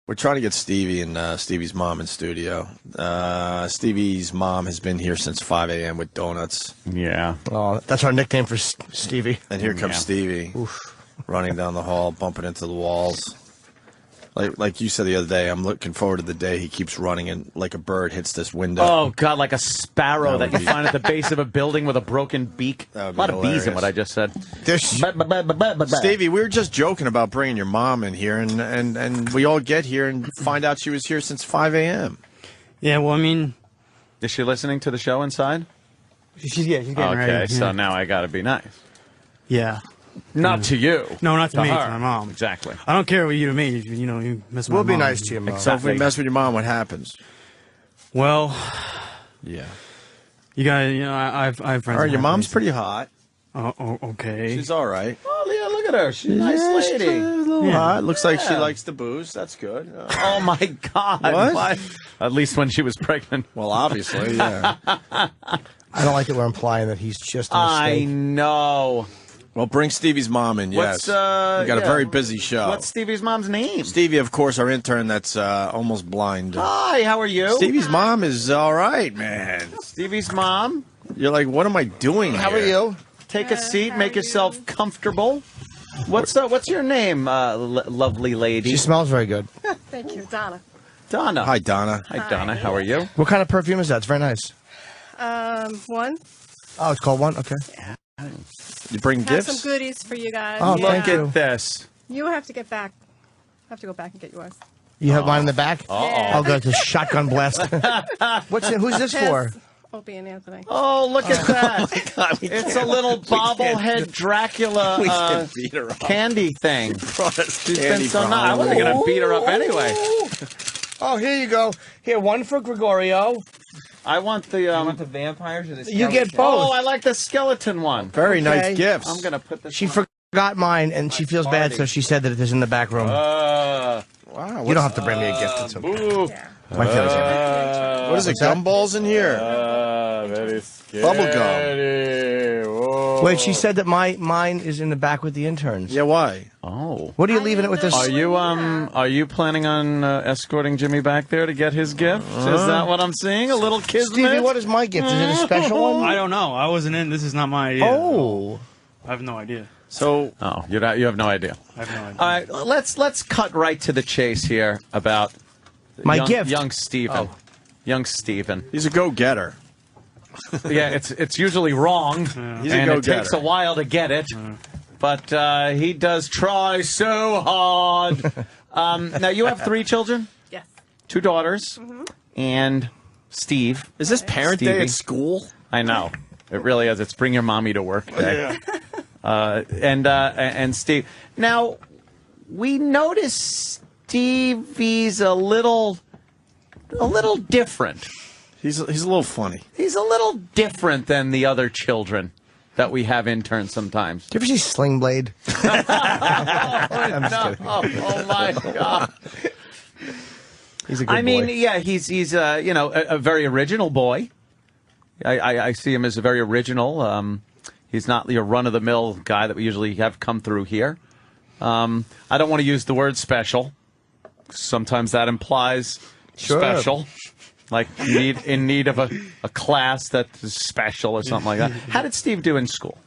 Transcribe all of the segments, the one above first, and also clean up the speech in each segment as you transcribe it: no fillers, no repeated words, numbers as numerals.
We're trying to get Stevie and Stevie's mom in studio. Stevie's mom has been here since 5 a.m. with donuts. Yeah. Oh, that's our nickname for Stevie. And here comes Stevie, running down the hall, bumping into the walls. Like you said the other day, I'm looking forward to the day he keeps running and like a bird hits this window. Oh, God, like a sparrow that you find at the base of a building with a broken beak. A lot of bees in what I just said. Stevie, we were just joking about bringing your mom in here, and we all get here and find out she was here since 5 a.m. Yeah, well, I mean... Is she listening to the show inside? She's getting ready. Okay, so now I got to be nice. Yeah. Not to you. No, not to me, her. to my mom. Exactly. I don't care what you do to me. You mess with my We'll be mom. nice to your mom. So if we mess with your mom, what happens? Well, Yeah. you guys, I have friends. All right, your mom's pretty hot. Oh, okay. She's all right. Oh, yeah, look at her. She's a nice lady. She's a little hot. Looks like she likes the booze. That's good. Oh, my God. What? At least when she was pregnant. Well, obviously, yeah. I don't like that we're implying that he's just a I mistake. know. Well, bring Stevie's mom in, yes. What's, we got a very busy show. What's Stevie's mom's name? Stevie, of course, our intern that's almost blind. Hi, how are you? Stevie's mom is all right, man. Stevie's mom. You're like, what am I doing How here? are you? Take a seat. Make yourself comfortable. What's your name, lovely lady? She smells very good. Thank you, Donna. Donna. Hi, Donna. Hi, Donna. How are you? What kind of perfume is that? It's very nice. One. Oh, it's called one? Okay. You bring Have gifts? some goodies for you guys. Oh, yeah. thank you. Look at this. You have to get back. Have to go back and get yours. You have mine in the back? Yeah. I'll go to shotgun blast. Who's this for? Opie and Anthony. Oh, look at that. God, we It's can't- a little we can't- bobblehead Dracula We can't beat her up. candy thing. She's Been so nice. I wasn't going to beat her up anyway. Oh, here you go. Here, one for Gregorio. I want the... the vampires or the You get skeletons? both. Oh, I like the skeleton one. Very Okay. nice gifts. I'm going to put this She one. forgot mine, and she feels bad, so she said that it is in the back room. Wow. You don't have to bring me a gift. It's okay. Boo. Yeah. My feelings. What is it, gumballs in here? Very scary. Bubble gum. Whoa. Wait, she said that mine is in the back with the interns. Yeah, why? Oh. What are you leaving it with this? Are you planning on escorting Jimmy back there to get his gift? Is that what I'm seeing? A little kismet? Stevie, what is my gift? Is it a special one? I don't know. I wasn't in. This is not my idea. Oh. I have no idea. So, Oh, you have no idea. I have no idea. All right, let's cut right to the chase here about My gift. young Steven. Young Steven. he's a go-getter. Yeah, it's usually wrong, He's a and it go-getter. takes a while to get it. But he does try so hard. Now, you have 3 children, Yes. 2 daughters, and Steve. Is this parent day Stevie. at school? I know. It really is. It's bring your mommy to work day. And Steve. Now, we notice Stevie's a little different. He's a little funny. He's a little different than the other children that we have interns sometimes. Do you ever see Sling Blade? I'm just kidding. Oh my God. He's a good I mean, boy. yeah, he's a very original boy. I see him as a very original. He's not your run-of-the-mill guy that we usually have come through here. I don't want to use the word special. Sometimes that implies special, like in need of a class that is special or something like that. How did Steve do in school?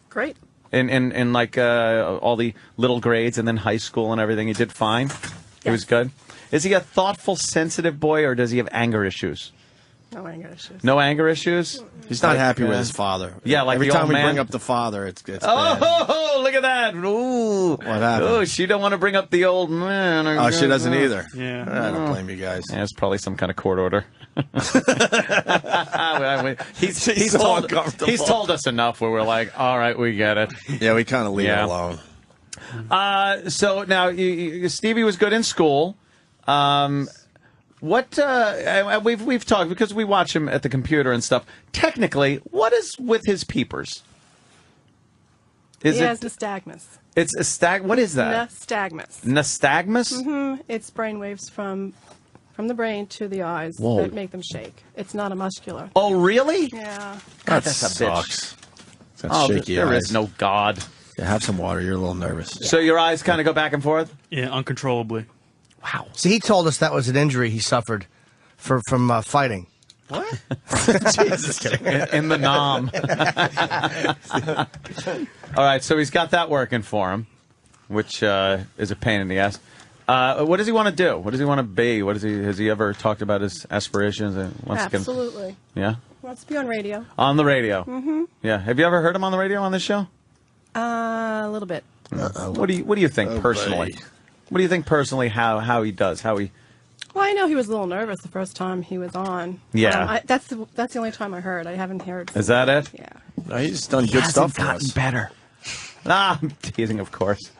Great. In like all the little grades and then high school and everything, he did fine. He was good. Is he a thoughtful, sensitive boy, or does he have anger issues? No anger issues. No anger issues? He's not happy with his father. Yeah, like every the time old we man. bring up the father, it's bad. Oh, look at that. Ooh. What happened? Oh, she don't want to bring up the old man. Oh, she doesn't either. Yeah. I don't blame you guys. Yeah, it's probably some kind of court order. he's so told, uncomfortable. he's told us enough where we're like, all right, we get it. Yeah, we kind of leave Yeah. it alone. So now, Stevie was good in school. We've talked, because we watch him at the computer and stuff. Technically, what is with his peepers? He has nystagmus. It's a stag. What is that? Nystagmus. Nystagmus? It's brain waves from the brain to the eyes Whoa. that make them shake. It's not a muscular. Oh, really? Yeah. God, that's a bitch. Sucks. That's Oh, shaky there eyes. is no God. Yeah, have some water. You're a little nervous. So your eyes kind of go back and forth? Yeah, uncontrollably. Wow. See, he told us that was an injury he suffered from fighting. What? Jesus. In the nom. All right, so he's got that working for him, which is a pain in the ass. What does he want to do? What does he want to be? Has he ever talked about his aspirations? Absolutely. Yeah? He wants to be on radio. On the radio. Mm-hmm. Yeah. Have you ever heard him on the radio on this show? A little bit. What do you think personally? Buddy. What do you think personally how he does? How he Well, I know he was a little nervous the first time he was on. Yeah. That's the only time I heard. I haven't heard. Is that it? Yeah. No, he's done good stuff for us. Better. I'm teasing, of course.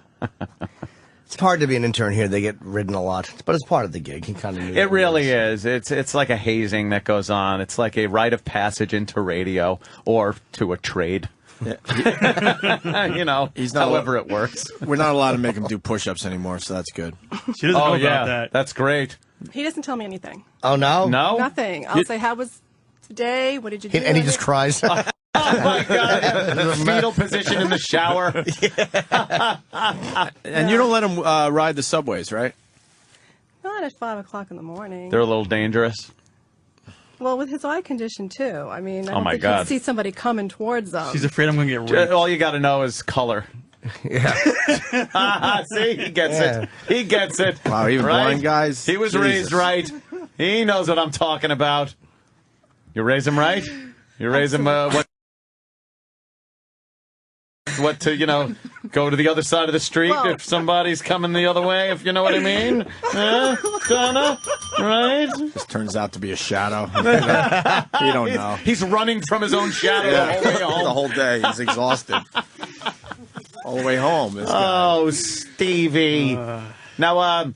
It's hard to be an intern here. They get ridden a lot, but it's part of the gig. He kind of knew It really is. It's like a hazing that goes on. It's like a rite of passage into radio or to a trade. Yeah. You know, He's not however it works. We're not allowed to make him do push-ups anymore, so that's good. She doesn't know about that. That's great. He doesn't tell me anything. Oh, no? No? Nothing. I'll say, how was today? What did you do? And he just cries. Oh, my God. Fetal position in the shower. And you don't let him ride the subways, right? Not at 5 o'clock in the morning. They're a little dangerous. Well, with his eye condition, too. I mean, I don't my think God. he'd see somebody coming towards them. She's afraid I'm going to get raped. All you got to know is color. Yeah. See, he gets it. He gets it. Wow, even right? blind guys. He was Jesus. raised right. He knows what I'm talking about. You raise him right? You raise him what to, go to the other side of the street Well, if somebody's coming the other way, if you know what I mean? Donna? Right? This turns out to be a shadow. You don't know. He's running from his own shadow the whole way home. The whole day. He's exhausted. All the way home. This guy. Oh, Stevie. Now,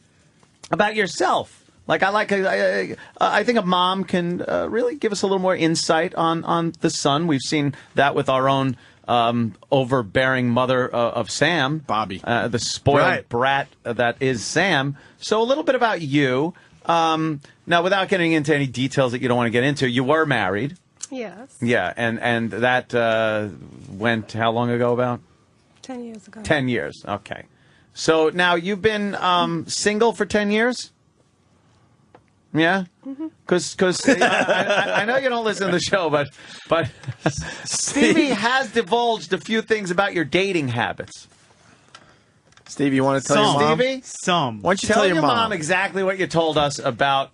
about yourself. I think a mom can really give us a little more insight on the son. We've seen that with our own overbearing mother of Sam, Bobby, the spoiled brat that is Sam. So a little bit about you. Now, without getting into any details that you don't want to get into, you were married. Yes. Yeah, and that went how long ago? About 10 years ago. 10 years. Okay. So now you've been single for 10 years? Yeah? Because I know you don't listen to the show, but Stevie has divulged a few things about your dating habits. Stevie, you want to tell your mom? Stevie? Some. Why don't you Tell your mom exactly what you told us about...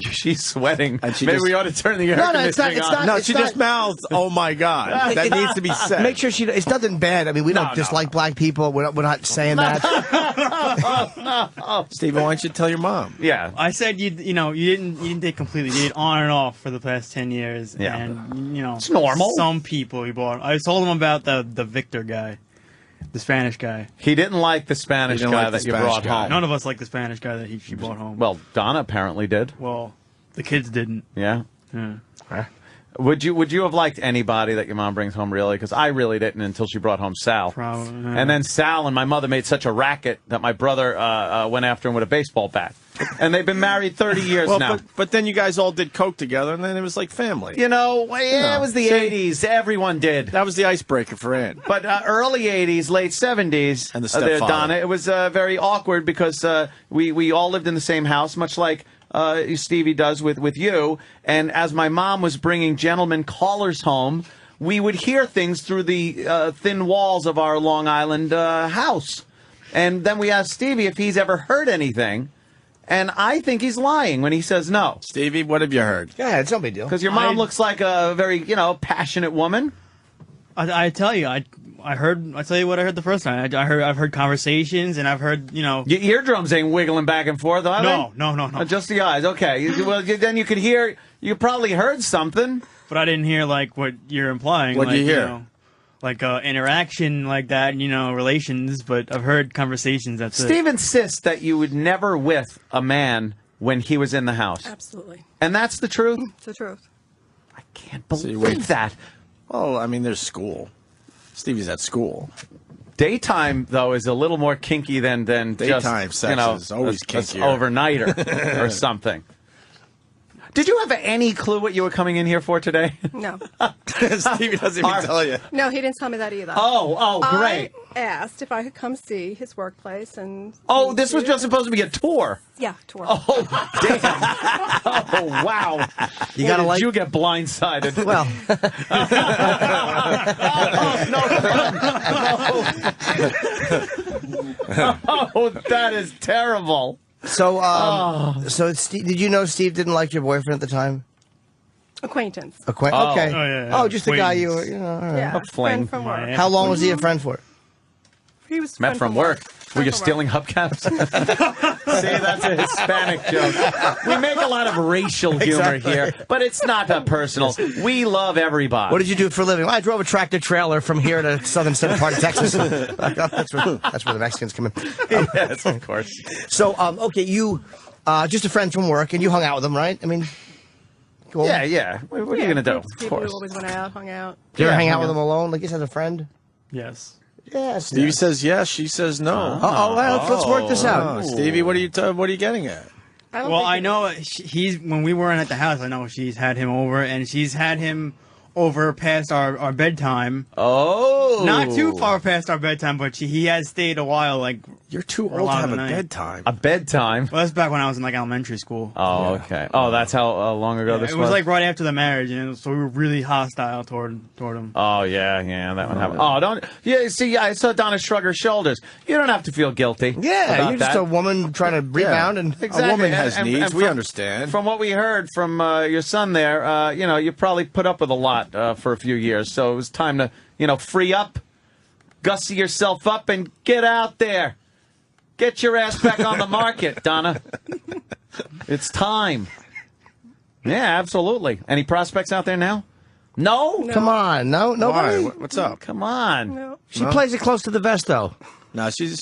she's sweating. And Maybe we ought to turn the air conditioning on. No, she just mouthed, "Oh my God." That needs to be said. Make sure it's nothing bad. I mean, we don't dislike black people. We're not saying that. Stevie, why don't you tell your mom? Yeah. I said you didn't date completely. You did on and off for the past 10 years. Yeah. And It's normal. Some people you bought. I told him about the Victor guy, the Spanish guy. He didn't like the Spanish guy that you brought home. None of us like the Spanish guy that she brought home. Well, Donna apparently did. Well, the kids didn't. Yeah. Yeah. Would you have liked anybody that your mom brings home, really? Because I really didn't until she brought home Sal. Probably. And then Sal and my mother made such a racket that my brother went after him with a baseball bat. And they've been married 30 years now. But then you guys all did coke together, and then it was like family. It was the 80s. Everyone did. That was the icebreaker for Ann. But early 80s, late 70s, And the stepfather. Donna, it was very awkward because we all lived in the same house, much like Stevie does with you. And as my mom was bringing gentlemen callers home, we would hear things through the thin walls of our Long Island house. And then we asked Stevie if he's ever heard anything. And I think he's lying when he says no. Stevie, what have you heard? Yeah, it's no big deal. Because your mom looks like a very, passionate woman. I tell you, I tell you what I heard the first time. I've heard conversations, and I've heard, Your eardrums ain't wiggling back and forth, are they? No. Just the eyes. Okay. Well, then you could hear. You probably heard something. But I didn't hear like what you're implying. What'd like, you hear? Like interaction like that, relations. But I've heard conversations. That's Steve insists that you would never with a man when he was in the house. Absolutely. And that's the truth? It's the truth. I can't So you believe wait. that. Well, I mean, there's school. Stevie's at school. Daytime, though, is a little more kinky than Daytime just, sex is always a kinkier. overnighter or something. Did you have any clue what you were coming in here for today? No. Stevie doesn't even tell you. No, he didn't tell me that either. Oh, great. asked if I could come see his workplace and. Oh, see this was you. just supposed to be a tour. Yeah, tour. Oh, damn. Oh, wow. You gotta Did you get blindsided? Well, Oh, that is terrible. so did you know Steve didn't like your boyfriend at the time? Acquaintance. Okay. Oh, yeah. Just the guy you were, Acquaintance. all right. Yeah, fling. friend from work. How long was he a friend for? He was Met friend from work. Were you Friend from stealing hubcaps? See, that's a Hispanic joke. We make a lot of racial humor here, but it's not that personal. We love everybody. What did you do for a living? Well, I drove a tractor trailer from here to southern part of Texas. that's where the Mexicans come in. Yes, of course. So, okay, you just a friend from work, and you hung out with him, right? I mean, cool. Yeah. What are you going to do? groups Of people who course. always went out, hung out. Do you ever Yeah, hang out hung with out. him alone, like just as a friend? Yes. Yes. Stevie says yes. She says no. Let's work this out. Oh, Stevie, what are you getting at? I don't Well, think I it- know he's when we weren't at the house. I know she's had him over, and she's had him over past our bedtime. Oh. Not too far past our bedtime, but he has stayed a while. Like, You're too For a old to lot have of a the night. bedtime. A bedtime. well, that's back when I was in like elementary school. Oh, okay. Oh, that's how long ago this It was like right after the marriage, and so we were really hostile toward him. Oh, yeah, that one happened. Oh, don't. Yeah, see, I saw Donna shrug her shoulders. You don't have to feel guilty. Yeah, about you're just that. a woman trying to rebound, and Exactly. A woman has And- needs. and We from- understand. From what we heard from your son there, you probably put up with a lot for a few years. So it was time to, free up, gussy yourself up, and get out there. Get your ass back on the market, Donna. It's time. Yeah, absolutely. Any prospects out there now? No? come on, nobody. Why? What's up? Come on. No. She plays it close to the vest, though. No, she's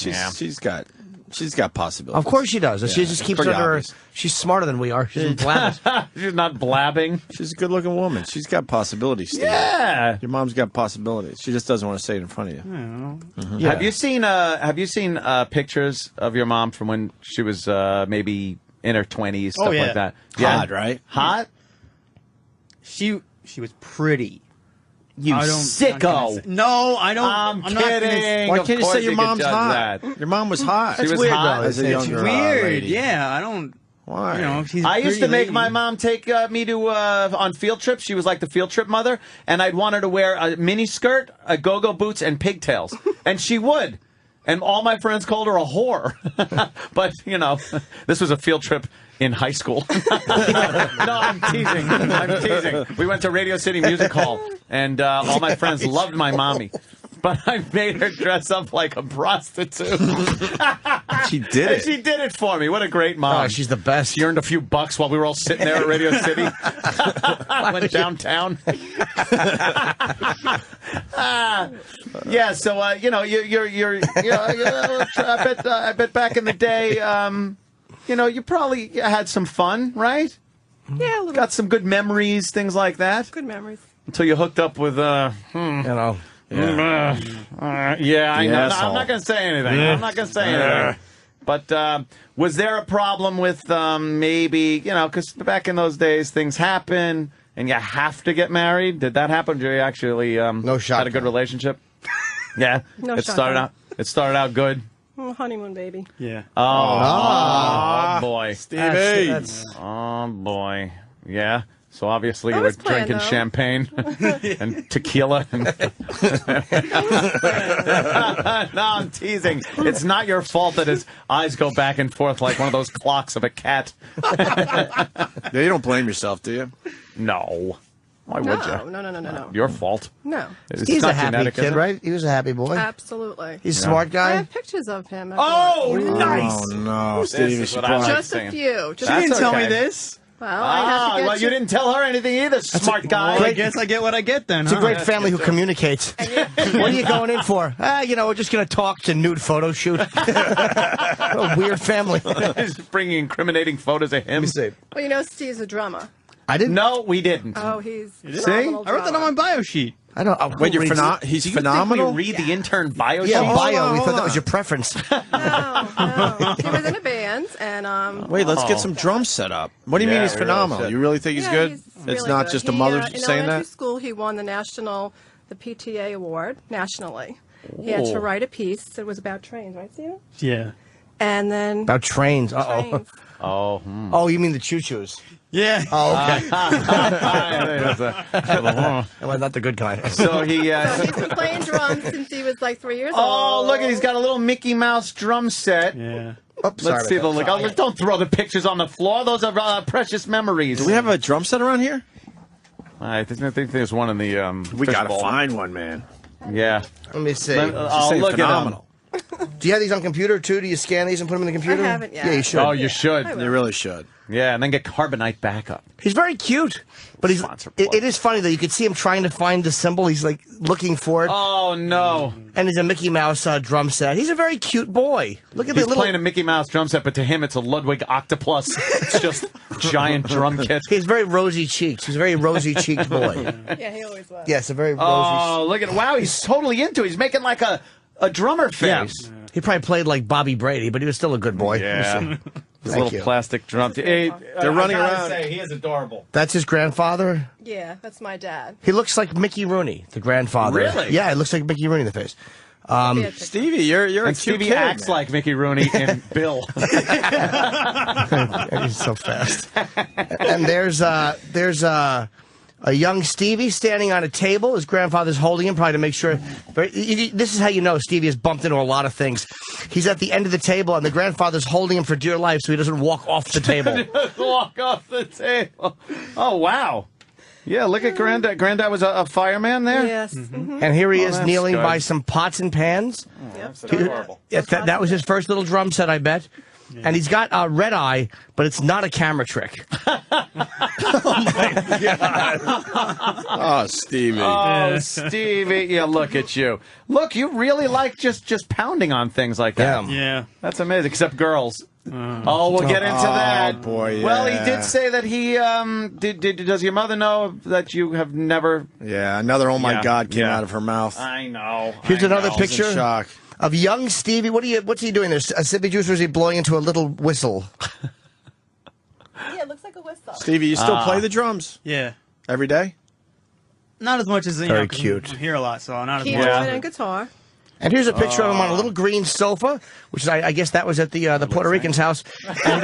got possibilities. Of course she does. She Yeah, just it's keeps pretty under her. obvious. She's smarter than we are. She's in blabbers. She's not blabbing. She's a good-looking woman. She's got possibilities. Steve. Yeah. Your mom's got possibilities. She just doesn't want to say it in front of you. Yeah. Have you seen pictures of your mom from when she was maybe in her 20s, stuff yeah. like that? Hot, right? Hot? She was pretty. You I don't- sicko. No, I don't. I'm not gonna kidding. say- Why Of can't you course say your you could mom's judge hot? that. Your mom was hot. She was weird, hot though. as a It's younger Weird. lady. Yeah, I don't. Why? She's. I used to pretty make lady. my mom take me to on field trips. She was like the field trip mother, and I'd want her to wear a mini skirt, a go-go boots, and pigtails, and she would. And all my friends called her a whore. But this was a field trip in high school. No, I'm teasing. We went to Radio City Music Hall, and all my friends loved my mommy. But I made her dress up like a prostitute. She did And it. she did it for me. What a great mom. Oh, she's the best. She earned a few bucks while we were all sitting there at Radio City. Went downtown. Yeah, so I bet back in the day, you probably had some fun, right? Yeah, a little Got some good memories, things like that. good memories. Until you hooked up with Yeah. I know. asshole. I'm not going to say anything. But was there a problem with maybe, because back in those days things happen and you have to get married? Did that happen? Did you actually No shot. had a good relationship? Yeah. No It shotgun. started out good. Honeymoon baby. Yeah. Oh boy. Stevie. Oh boy. Yeah. So obviously That you were was planned, drinking though. champagne and tequila. No, I'm teasing. It's not your fault that his eyes go back and forth like one of those clocks of a cat. You don't blame yourself, do you? No. Why would you? No. Your fault. No. It's He's not a happy genetic, is kid, it? right? He was a happy boy. Absolutely. He's a smart I guy. have pictures of him. at Oh, work. nice. Oh, no. Stevie, is she what I probably... like. Just a saying. few. Just She didn't tell me okay. this. well, I have to get Well, you didn't tell her anything either, smart guy. Well, I guess I get what I get then. It's a huh? great family who communicates. What are you going in for? We're just going to talk to nude photo shoot. What a weird family. He's bringing incriminating photos of him. Well, Steve's a drummer. I didn't. No, we didn't. Oh, he's See? phenomenal I wrote that on my bio sheet. I don't. Wait, who reads it? he's Do you phenomenal? think we read the intern bio Yeah, sheet? bio. We hold thought that on. was your preference. No. He was in a band, and Wait, let's get some drums set up. What do you Yeah, mean he's we really phenomenal? should. You really think he's good? He's It's really not good. just a He, mother in saying elementary that? school, he won the National, the PTA award nationally. He had Ooh. to write a piece. It was about trains, right, Stephen? Yeah. And then About trains. Uh-oh. trains. Oh, Oh, you mean the choo-choos? Yeah. Oh, okay. well, Not the good kind. so he. So he's been playing drums since he was like 3 years old. Oh, look at he's got a little Mickey Mouse drum set. Yeah. Oops, Let's see the look. Oh, don't throw the pictures on the floor. Those are precious memories. Do we have a drum set around here? I think there's one in the We gotta fishbowl. find one, man. Yeah. Let me see. I'll Saying look phenomenal. Do you have these on computer, too? Do you scan these and put them in the computer? I haven't yet. Yeah, you should. Oh, you should. They really should. Yeah, and then get carbonite backup. He's very cute, but he's. Sponsor plug. It is funny, though. You could see him trying to find the symbol. He's, like, looking for it. Oh no. And he's a Mickey Mouse drum set. He's a very cute boy. Look at He's the little... playing a Mickey Mouse drum set, but to him it's a Ludwig octopus. It's just giant drum kit. He's very rosy cheeks. He's a very rosy cheeked boy. Yeah, he always was. Yes, a very rosy. Oh, look at wow! He's totally into it. He's making like a drummer Yeah. face. He probably played like Bobby Brady, but he was still a good boy. Yeah. His Thank little you. plastic drum. Hey, They're running I gotta around. Say, he is adorable. That's his grandfather. Yeah, that's my dad. He looks like Mickey Rooney, the grandfather. Really? Yeah, it looks like Mickey Rooney in the face. Yeah, Stevie, you're a And cute Stevie kid, acts man. like Mickey Rooney in Bill. He's so fast. And there's a young Stevie standing on a table. His grandfather's holding him, probably to make sure. This is how you know Stevie has bumped into a lot of things. He's at the end of the table, and the grandfather's holding him for dear life so he doesn't walk off the table. Walk off the table. Oh wow. Yeah, look at Granddad. Granddad was a fireman there. Yes. Mm-hmm. And here he is that's kneeling good. by some pots and pans. Yep. adorable. Yeah, that was his first little drum set, I bet. And he's got a red eye, but it's not a camera trick. Oh, Stevie. Oh, Stevie. Yeah, look at you. Look, you really like just pounding on things like that. Yeah. Yeah. That's amazing, except girls. Oh, we'll get into that. boy, Well, he yeah. did say that he does your mother know that you have never... Yeah, another oh my Yeah, God came yeah. out of her mouth. I know. Here's I another know. I was in picture. shock. Of young Stevie. What's he doing there? A sippy juice, or is he blowing into a little whistle? Yeah, it looks like a whistle. Stevie, you still play the drums Yeah. every day? Not as much as you Very know, 'cause cute. I'm here a lot, so not as much. Keyboard and guitar. And here's a picture of him on a little green sofa, which is, I guess that was at the Puerto Rican's house. And,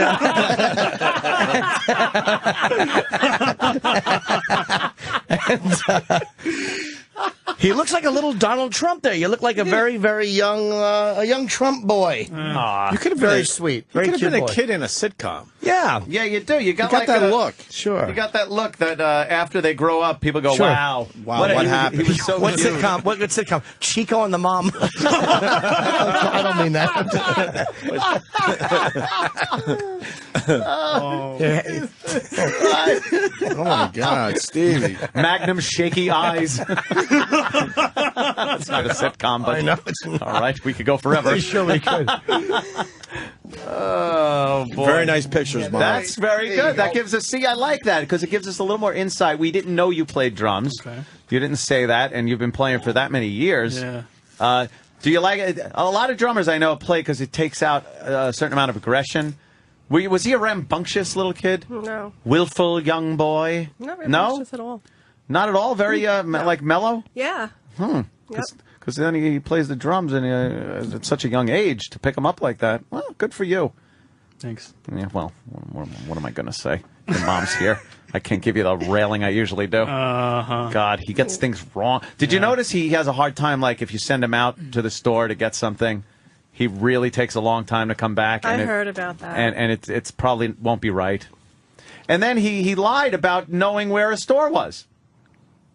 he looks like a little Donald Trump there. You look like a very, very young Trump boy. You could have been Very a, sweet. You Very could have cute been boy. a kid in a sitcom. Yeah. Yeah, you do. You got, You got that look. Sure. You got that look that after they grow up, people go, Sure. wow. Wow, what happened? He was so What cute. sitcom? What good sitcom? Chico and the Mom. I don't mean that. Oh. Yeah. Oh my God, Stevie. Magnum shaky eyes. That's not a sitcom, but I know. It's all right, we could go forever. sure we could. Oh boy, Very nice pictures, Mom. That's very good. That gives us. See, I like that because it gives us a little more insight. We didn't know you played drums. Okay. You didn't say that, and you've been playing for that many years. Yeah. Do you like it? A lot of drummers I know play because it takes out a certain amount of aggression. Was he a rambunctious little kid? No, Willful young boy? not really No? just at all. Not at all? Very like mellow? Yeah. Yep. Because then he plays the drums and at such a young age to pick him up like that. Well, good for you. Thanks. Yeah, well, what am I going to say? Your mom's here. I can't give you the railing I usually do. God, he gets things wrong. Did you notice he has a hard time, like, if you send him out to the store to get something, he really takes a long time to come back. I And heard about that. And it's probably won't be right. And then he lied about knowing where a store was.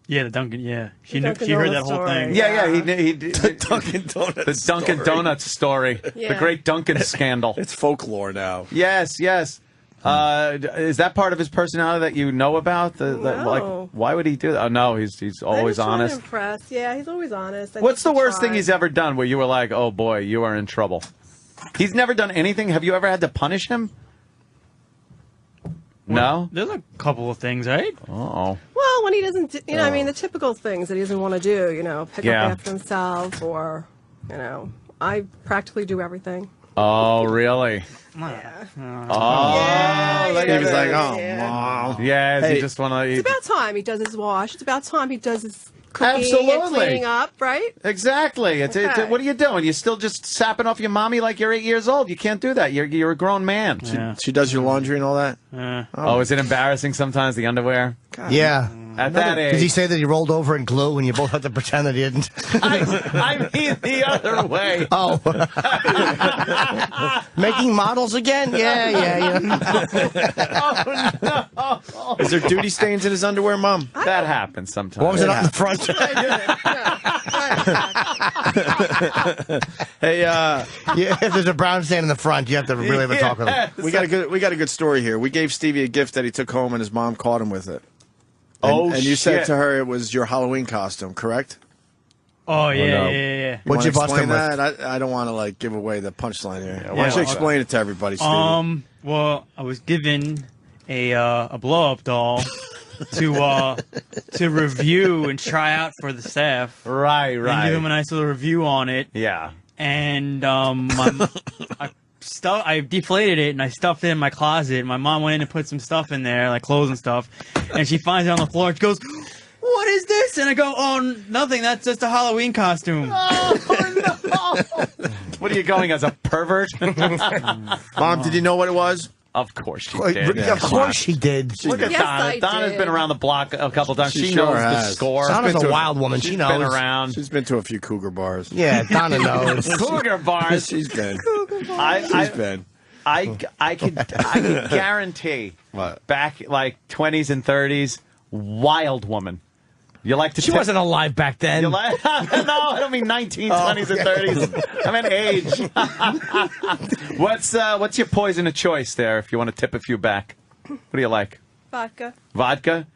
Yeah, the Dunkin'. Yeah, she The Dunkin' heard that Donuts whole story. thing. Yeah, he Dunkin' Donuts. the Dunkin' Donuts story, the Yeah. great Dunkin' scandal. It's folklore now. Yes. Is that part of his personality that you know about? No. Like, why would he do that? Oh no, he's always I'm trying to honest. impress. Yeah, he's always honest. I What's the think he worst thing tries. he's ever done where you were like, oh boy, you are in trouble? He's never done anything. Have you ever had to punish him? No. There's a couple of things, right? Oh. Well, when he doesn't, I mean, the typical things that he doesn't want to do, pick Yeah. up after himself or, I practically do everything. Oh, really? Yeah. Oh. Yeah, He was like, yeah. oh, Yeah. Mom. Yeah. Hey. He just want It's to. about time he does his wash. It's about time he does his cooking Absolutely. and cleaning up, right? Exactly. It's Okay. what are you doing? You're still just sapping off your mommy like you're 8 years old. You can't do that. You're a grown man. Yeah. She does your laundry and all that? Oh, is it embarrassing sometimes, the underwear? Yeah. At that age. Did he say that he rolled over in glue and you both had to pretend that he didn't? I mean the other way. Oh. Making models again? Yeah. Is there duty stains in his underwear, Mom? That happens sometimes. What was it up in the front? Hey, Yeah, if there's a brown stain in the front, you have to really have a talk with him. we got a good story here. We gave Stevie a gift that he took home, and his mom caught him with it. And you said shit. to her it was your Halloween costume, correct? Oh, yeah, no. yeah. What'd you bust him with? that? I don't want to give away the punchline here. Why don't you well, explain it to everybody, Stevie? Well, I was given a blow-up doll to review and try out for the staff. Right. And give them a nice little review on it. Yeah. And I deflated it and I stuffed it in my closet. My mom went in and put some stuff in there, like clothes and stuff. And she finds it on the floor. She goes, "What is this?" And I go, "Oh, nothing. That's just a Halloween costume." Oh, no. What are you going as a pervert? Mom, did you know what it was? Of course she did. Of course she did. Look at Yes, Donna. I Donna's did. been around the block a couple times. She She sure knows the has. score. Donna's been a to- wild woman. She's She been knows. around. She's been to a few cougar bars. Yeah, Donna knows. Cougar bars. She's been. I been. could guarantee What? back like 20s and 30s, wild woman. You like to She wasn't alive back then. You like, no, I don't mean 19, 20s, and 30s. I meant age. What's your poison of choice there? If you want to tip a few back, what do you like? Vodka. Vodka,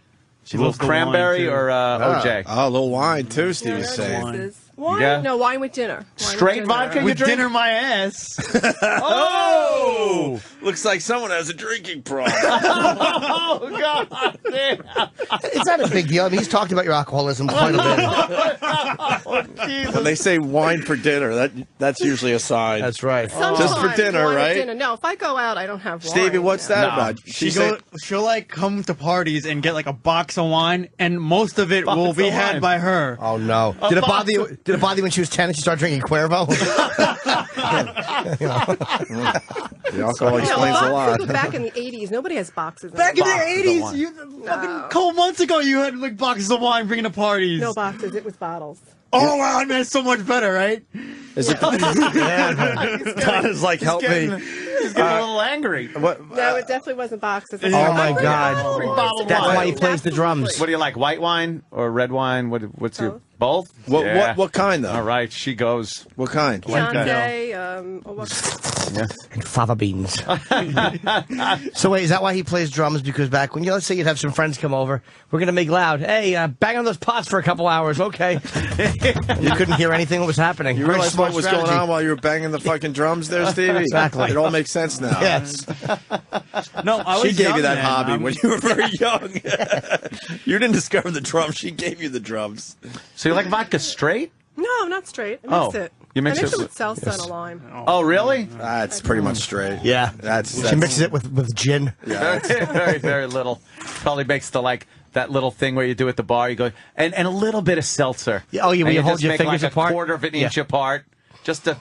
She a little loves the wine, cranberry, too. or OJ? Oh, a little wine, too, Stevie's No saying. juices. Wine? Yeah. No, wine with dinner. Wine with Straight dinner. vodka? You With drink? dinner my ass. Oh! Looks like someone has a drinking problem. Oh, God. Damn. It's not a big deal. I mean, he's talked about your alcoholism quite a bit. Oh, Jesus. When they say wine for dinner, that's usually a sign. That's right. Sometimes Just for dinner, wine with right? Dinner. No, if I go out, I don't have wine. Stevie, what's that No. about? She'll like come to parties and get like a box of wine, and most of it will Box be of had wine. by her. Oh no! Did it bother you? Did it bother you when she was 10 and she started drinking Cuervo? The alcohol explains a lot. Boxes were back in the 80s. Nobody has boxes. Back in the Boxes of 80s, wine. fucking couple months ago, you had like boxes of wine bringing to parties. No boxes. It was bottles. Oh wow, I mean, it's so much better, right? Is it? Donna's like, help me. He's getting a little angry. What? No, it definitely wasn't boxes. Oh my God! Bring bottled That's wine. why he plays the drums. What do you like, white wine or red wine? What's your both? What? Yeah. What kind though? All right, she goes. What kind? Chianti, And fava beans. So wait, is that why he plays drums? Because back when let's say you'd have some friends come over, we're gonna make loud. Hey, bang on those pots for a couple hours, okay? You couldn't hear anything that was happening. You Very realize smart what was strategy. going on while you were banging the fucking drums there, Stevie? Exactly. It all makes sense now. Yes. No, I was She gave young you that then. hobby I'm- when you were very young. You didn't discover the drums. She gave you the drums. So you like vodka straight? No, not straight. I mix Oh, it. you mix I mix it it with- with salsa and a lime. Oh, really? That's pretty much straight. Yeah. That's She mixes it with gin. Yeah. Very, very little. Probably makes that little thing where you do at the bar. You go and a little bit of seltzer. Yeah, oh, yeah, when And you hold just your make fingers like apart? a quarter of an inch Yeah. apart. Just a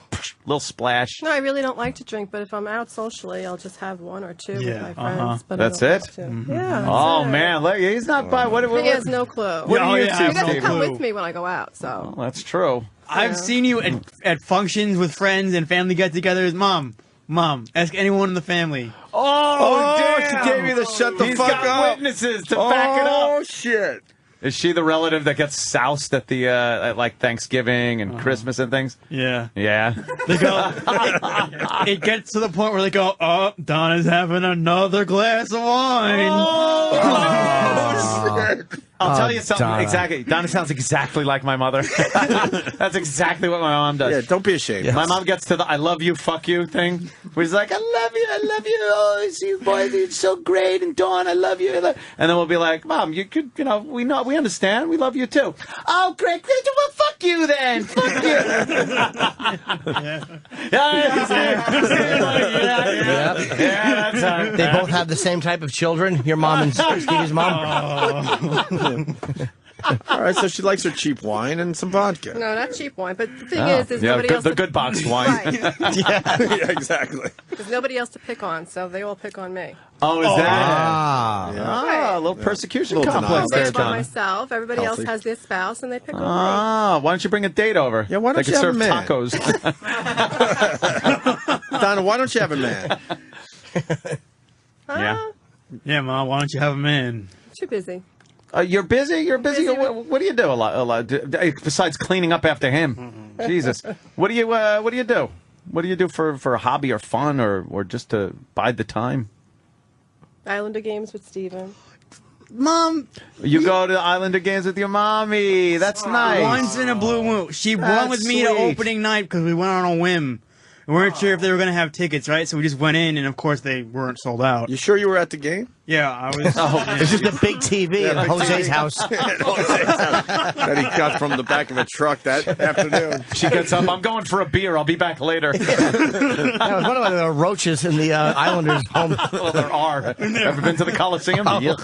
little splash. No, I really don't like to drink, but if I'm out socially, I'll just have one or two with Yeah, my friends. uh-huh. But I That's don't it? like to. Yeah. That's Oh it. man, look, he's not by. What? He has no clue. What do Oh, you yeah, I two, He doesn't Stevie? come clue. with me when I go out, so. Well, that's true. I've Yeah. seen you at functions with friends and family get-togethers. Mom, ask anyone in the family. Oh, damn! she gave you the shut the He's fuck got up. witnesses to back it up. Oh, shit. Is she the relative that gets soused at the at like Thanksgiving and Christmas and things? Yeah. Yeah. They go. It gets to the point where they go, "Oh, Donna's having another glass of wine." I'll tell you something. Donna. Exactly. Donna sounds exactly like my mother. That's exactly what my mom does. Yeah, don't be ashamed. My mom gets to the "I love you, fuck you" thing, where he's like, "I love you, oh, it's you boys, it's so great, and Dawn, I love you," and then we'll be like, "Mom, you could, we understand, we love you too." "Oh, great, well, fuck you then, fuck you." Yeah, that's how. They both have the same type of children. Your mom and Stevie's mom. All right, so she likes her cheap wine and some vodka. No, not cheap wine. But the thing is nobody else. The good boxed wine. Right. Yeah, exactly. There's nobody else to pick on, so they all pick on me. Oh, is that? Yeah. A little persecution Little complex denial. there, I'm by Donna. myself. Everybody Healthy. else has their spouse, and they pick on Ah, why don't you bring a date over? Yeah, why don't they you can have a serve man? tacos. Donna, why don't you have a man? me. Yeah. Yeah, Mom, why don't you have him in? Too busy. You're busy. You're busy. Busy What do you do a lot? Besides cleaning up after him. Jesus. What do you do? What do you do for a hobby or fun or just to bide the time? Islander games with Steven. Mom, You go to the Islander games with your mommy. That's nice. once in a blue moon. She went That's with me to sweet. opening night because we went on a whim. We weren't sure if they were going to have tickets, right? So we just went in, and of course they weren't sold out. You sure you were at the game? Yeah, I was. It's just a big TV in big Jose's TV. house. That he got from the back of a truck that afternoon. She gets up. I'm going for a beer. I'll be back later. That was one of the roaches in the Islanders' home. Well, there are. Ever been to the Coliseum? Yeah.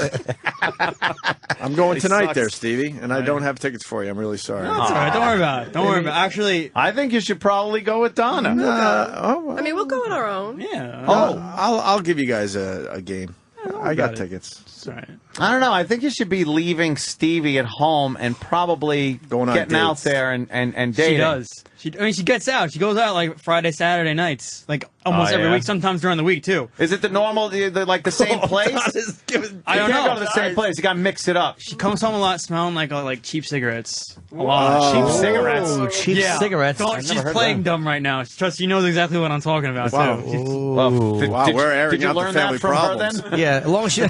I'm going tonight sucks. there, Stevie, and I don't have tickets for you. I'm really sorry. That's all right. Don't worry about it. Don't worry about it. Actually, I think you should probably go with Donna. I mean, we'll go on our own. yeah. I'll give you guys a game. I got about it. tickets. It's all right. I don't know. I think you should be leaving Stevie at home and probably Going on getting out dates. there and dating. She does. She gets out. She goes out like Friday, Saturday nights, like almost every yeah? week. Sometimes during the week too. Is it the normal, like the same place? I You don't can't know. go to the same place. You got to mix it up. She comes home a lot, smelling like cheap cigarettes. A lot. Cheap cigarettes. Oh, cheap Yeah. cigarettes. She's playing dumb right now. Trust, she knows exactly what I'm talking about Wow. too. Well, Wow, we're airing did you out the learn family that from problems. her then? Yeah, as long as she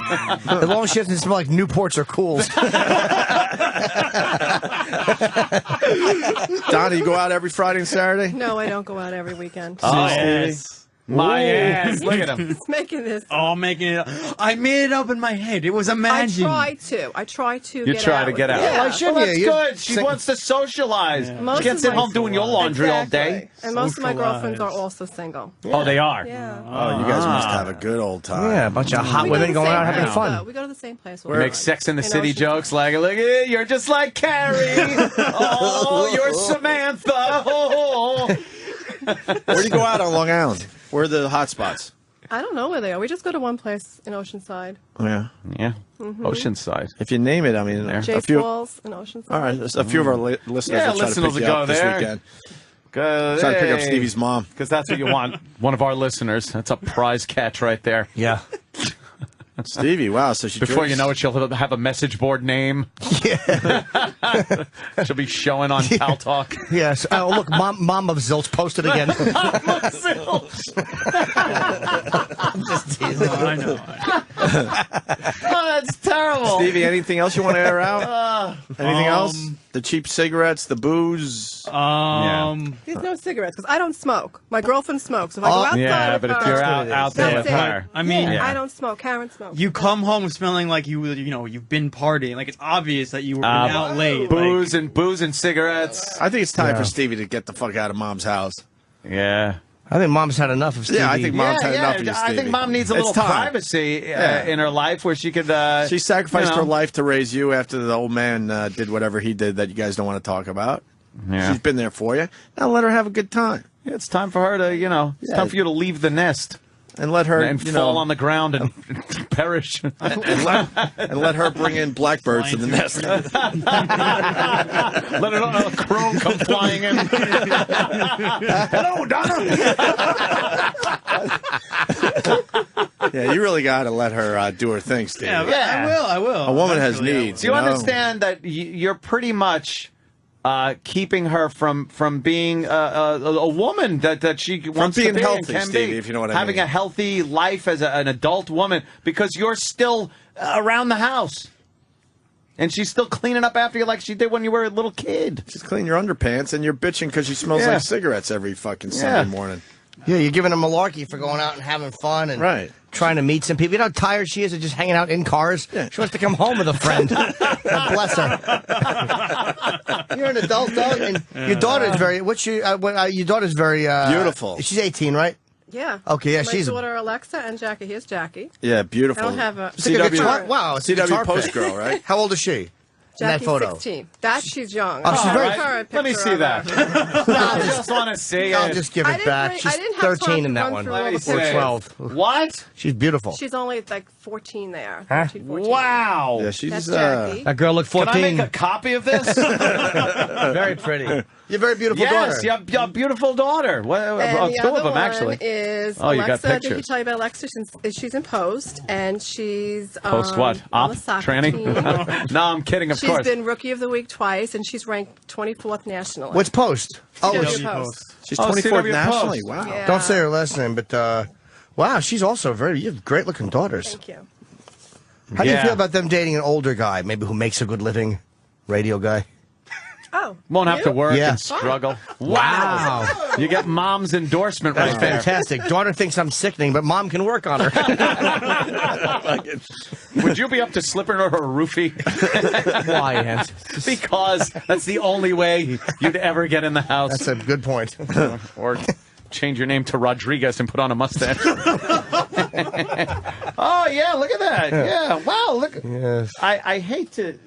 doesn't smell like Newports or Cools. Donna, you go out every Friday and Saturday? No, I don't go out every weekend. Oh, yes. my ass. Look at him. He's making this. Oh, I'm making it up. I made it up in my head. It was I imagined. try to. You get try out to get out. Yeah. Why shouldn't Well, that's you? good. She wants to socialize. Most She can't of sit my- home doing your laundry all day. Exactly. And most of my Socialize. girlfriends are also single. Oh, they are? Yeah. Oh, you guys must have a good old time. Yeah, a bunch of hot We go to women the going same out having place, fun. though. We go to the same place. Make Sex in the City Oceanside. jokes like, look at it, you're just like Carrie. Oh, you're Samantha. Oh. Where do you go out on Long Island? Where are the hot spots? I don't know where they are. We just go to one place in Oceanside. Yeah. Yeah. Oceanside. If you name it, I mean, a J few. Falls in Oceanside. All right, a few of our listeners Yeah, will try to listeners pick will you go up this there. weekend. Good. Try to pick up Stevie's mom. Because that's what you want. One of our listeners. That's a prize catch right there. Yeah. Stevie, wow. So she Before drinks. you know it, she'll have a message board name. Yeah. She'll be showing on Pal Talk. Yes. Oh, look, Mom of Zilch posted again. I'm just teasing. I know. Oh, that's terrible. Stevie, anything else you want to air out? Anything else? The cheap cigarettes, the booze. There's no cigarettes because I don't smoke. My girlfriend smokes. If I go outside Yeah, with but if her, you're out there That's with it. her. I mean, I don't smoke. Karen smokes. you come home smelling like you've been partying. Like it's obvious that you were out late. Booze and cigarettes. I think it's time for Stevie to get the fuck out of Mom's house. Yeah. I think Mom's had enough of Stevie. Yeah, I think Mom's had enough of you, I Stevie. think Mom needs a It's little time. privacy in her life where she could. She sacrificed you know. her life to raise you after the old man did whatever he did that you guys don't want to talk about. Yeah. She's been there for you. Now let her have a good time. Yeah, it's time for her to, it's time for you to leave the nest And let her, and fall on the ground and perish. and let her bring in blackbirds to the nest. Let a crow come flying in. Hello, Donna. Yeah, you really got to let her do her thing, Steve. Yeah, I will. A woman has Eventually, I will. needs. Do you know? understand that you're pretty much keeping her from being a woman that she wants being to be healthy, and can Stevie, be, if you know what I having mean. a healthy life as an adult woman because you're still around the house. And she's still cleaning up after you like she did when you were a little kid. Just clean your underpants, and you're bitching because she smells Yeah. like cigarettes every fucking Sunday morning. Yeah, you're giving her malarkey for going out and having fun and Right. trying to meet some people. You know how tired she is of just hanging out in cars? Yeah. She wants to come home with a friend. God bless her. You're an adult, dog, and your daughter's very. Your daughter's very Beautiful. She's 18, right? Yeah. Okay, yeah, My she's- daughter Alexa and Jackie. Here's Jackie. Yeah, I beautiful. don't have a. It's like a guitar, CW, wow, it's a CW guitar post pick. girl, right? How old is she? in that Jackie's photo? 16. She's young. Oh, she's very- Current Let me picture see of that. her. I just want to see I'll it. just give I it didn't back. bring- She's I didn't have 13 time in to that run one. through all the Or pictures. 12. What? She's beautiful. She's only like 14 there. Huh? 13, 14. Wow. Yeah, she's That's Jackie. That girl looked Can 14. I make a copy of this? Very pretty. You're a very beautiful Yes, daughter. you have a beautiful daughter. Well, And the two other of them, one actually. is Oh, you got Alexa. Did he pictures. tell you about Alexa? She's in Post, and she's Post what? on Op? the soccer Tranny? team. No, I'm kidding, of She's course. been Rookie of the Week twice, and she's ranked 24th nationally. What's Post? Oh, CW it's- Post. She's Oh, 24th CW nationally. Post. Wow. Yeah. don't say her last name, but wow, she's also you have great looking daughters. Thank you. How do you Yeah. feel about them dating an older guy, maybe who makes a good living, radio guy? Oh, Won't have to work Yeah. and struggle. Wow. You get mom's endorsement That's right there. fantastic. Daughter thinks I'm sickening, but mom can work on her. Would you be up to slipping her a roofie? Why, Aunt? Because that's the only way you'd ever get in the house. That's a good point. Or change your name to Rodriguez and put on a mustache. Oh, yeah, look at that. Yeah, wow, look. Yes. I hate to...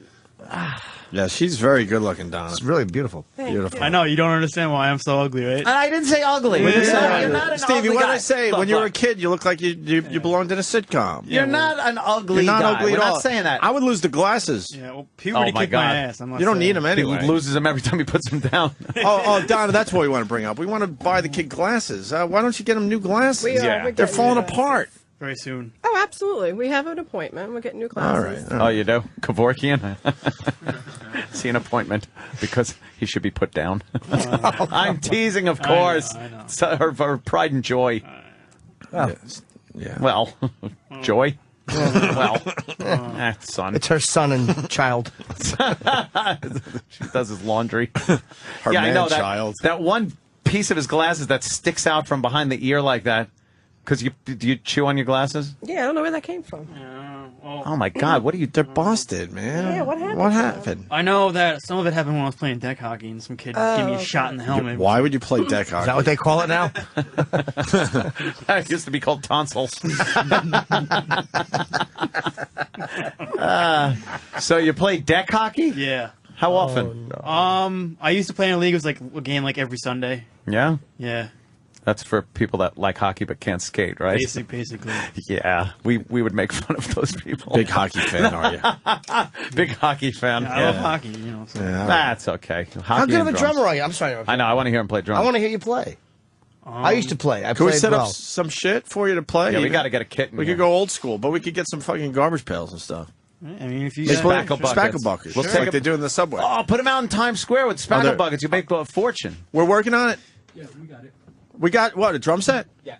Yeah, she's very good looking, Donna. It's really beautiful. thank Beautiful. you. I know you don't understand why I'm so ugly, right? I didn't say ugly. You're not an Stevie, ugly what did guy. I say? Look, when you were a look. kid, you looked like you belonged in a sitcom. You're not an ugly You're not guy. ugly We're at all. not saying that. I would lose the glasses. Yeah, well, puberty Oh, my kicked my God. ass. I'm not You don't saying. need them He anyway. loses them every time he puts them down. Oh, Donna, that's what we want to bring up. We want to buy the kid glasses. Why don't you get them new glasses? We are. Yeah. We're They're getting falling new glasses. apart. Very soon. Oh, absolutely. We have an appointment. We're getting new glasses. All right. Oh, you do? Kevorkian? See an appointment because he should be put down. I'm teasing, of course. I know. It's her pride and joy. Yeah. Well, joy? Well, son. It's her son and child. She does his laundry. Her Yeah, I know man-child. that one piece of his glasses that sticks out from behind the ear like that. Because do you chew on your glasses? Yeah, I don't know where that came from. Oh my God! What are you? They're busted, man. Yeah, what happened What to them? happened? I know that some of it happened when I was playing deck hockey, and some kid gave me a shot in the helmet. Why would you play deck hockey? Is that what they call it now? That used to be called tonsils. So you play deck hockey? Yeah. How often? I used to play in a league. It was like a game like every Sunday. Yeah, Yeah. that's for people that like hockey but can't skate, right? Basically. Yeah, we would make fun of those people. Big hockey fan, are you? Big hockey fan. I love hockey, you know. So. Yeah. That's okay. Hockey How good of and a drums. drummer are you? I'm sorry. I know. I want to hear him play drums. I want to hear you play. I used to play. I Can we played set well. up some shit for you to play? Yeah, we got to get a kit. In We here. could go old school, but we could get some fucking garbage pails and stuff. I mean, if you Make got- spackle buckets. Spackle buckets. We'll Just take like a- they do in the subway. Oh, put them out in Times Square with spackle they're- buckets. You make a fortune. We're working on it. Yeah, we got it. We got what, a drum set? Yeah.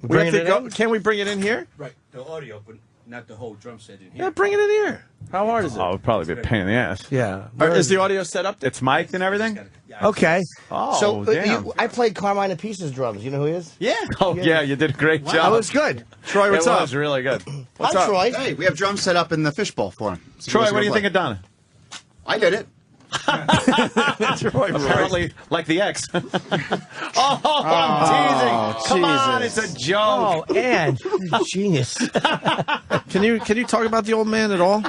We Bringing have to it go. in? Can we bring it in here? Right. The audio, but not the whole drum set in here. Yeah, bring it in here. How hard is it? Oh, it would probably be a pain in the ass. Yeah. Is the audio set up? It's mic'd and everything? Yeah, Okay. Oh, so damn. I played Carmine Apiece's drums. You know who he is? Yeah. Oh, yeah. You did a great That job. was good. Troy, what's it up? was really good. What's Hi, up? Troy. Hey, we have drums set up in the fishbowl for him. So Troy, he what do you wants think to of Donna? play. I did it. Troy, Apparently, like the ex. Oh, I'm teasing. Come on, it's Jesus. a joke. Oh, and genius. Can you talk about the old man at all?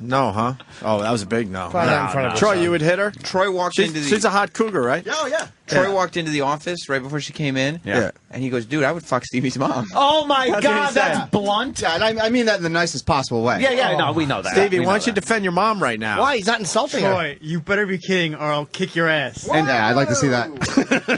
No, huh? Oh, that was a big no. Probably not in front of her Troy, son. you would hit her? Troy walked into the She's a hot cougar, right? Oh, yeah. Troy walked into the office right before she came in. Yeah. And he goes, "Dude, I would fuck Stevie's mom." Oh, my That's what he God, said. that's blunt. Yeah, and I mean that in the nicest possible way. Yeah, no, we know that. Stevie, We why know don't you that. defend your mom right now? Why? He's not insulting her. Troy, you better be kidding, or I'll kick your ass. And yeah, I'd like to see that.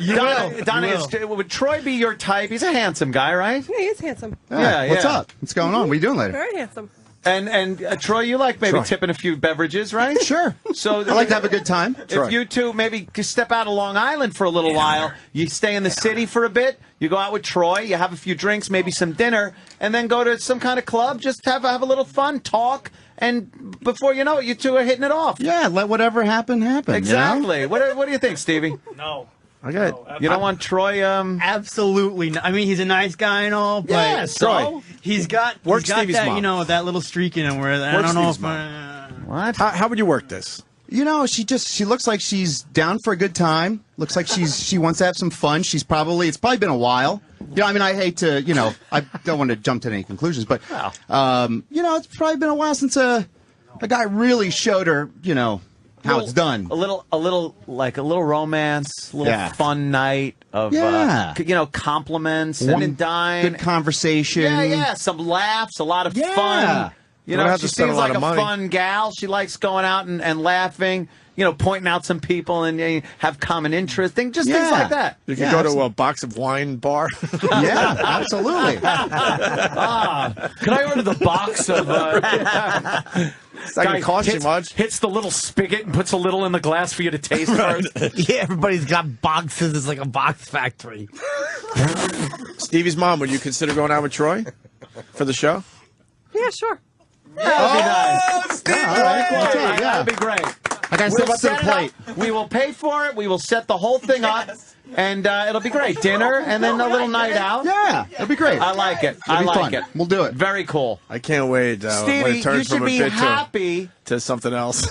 You will. Donna, You will. would Troy be your type? He's a handsome guy, right? Yeah, he's handsome. Yeah, What's yeah. up? What's going on? What are you doing later? Very handsome. And Troy, you like maybe Troy. tipping a few beverages, right? Sure. So I like to have a good time. Troy. If you two maybe step out of Long Island for a little while, you stay in the city for a bit, you go out with Troy, you have a few drinks, maybe some dinner, and then go to some kind of club, just have a little fun, talk, and before you know it, you two are hitting it off. Yeah, let whatever happen happen. Exactly. You know? What do you think, Stevie? No. Okay. You don't want Troy? Absolutely not. I mean, he's a nice guy and all, but Yeah, so? he's got Stevie's that, mom. you know, that little streak in him where I Work don't know Stevie's if What? How would you work this? You know, she looks like she's down for a good time. Looks like she wants to have some fun. It's probably been a while. You know, I mean, I hate to, I don't want to jump to any conclusions, but, you know, it's probably been a while since a guy really showed her, how it's done. A little romance, a little fun night of, compliments and dine. Good conversation. Yeah, some laughs, a lot of fun. You Don't know, have she to spend seems a lot like of a money. fun gal. She likes going out and laughing, pointing out some people and have common interests, things like that. You could go to a box of wine bar. Yeah, absolutely. Could I order the box of... It's not going to cost you much. Hits the little spigot and puts a little in the glass for you to taste first. Yeah, everybody's got boxes. It's like a box factory. Stevie's mom, would you consider going out with Troy for the show? Yeah, sure. That would be nice. Stevie! All right, we'll take it, That would be great. I got to step up to the set it plate. up. We will pay for it. We will set the whole thing up. And it'll be great. Dinner and then a little night out. Yeah, it'll be great. I like it. It'll be fun. it. We'll do it. Very cool. I can't wait when Stevie, it turns you should from a be bit happy. to something else.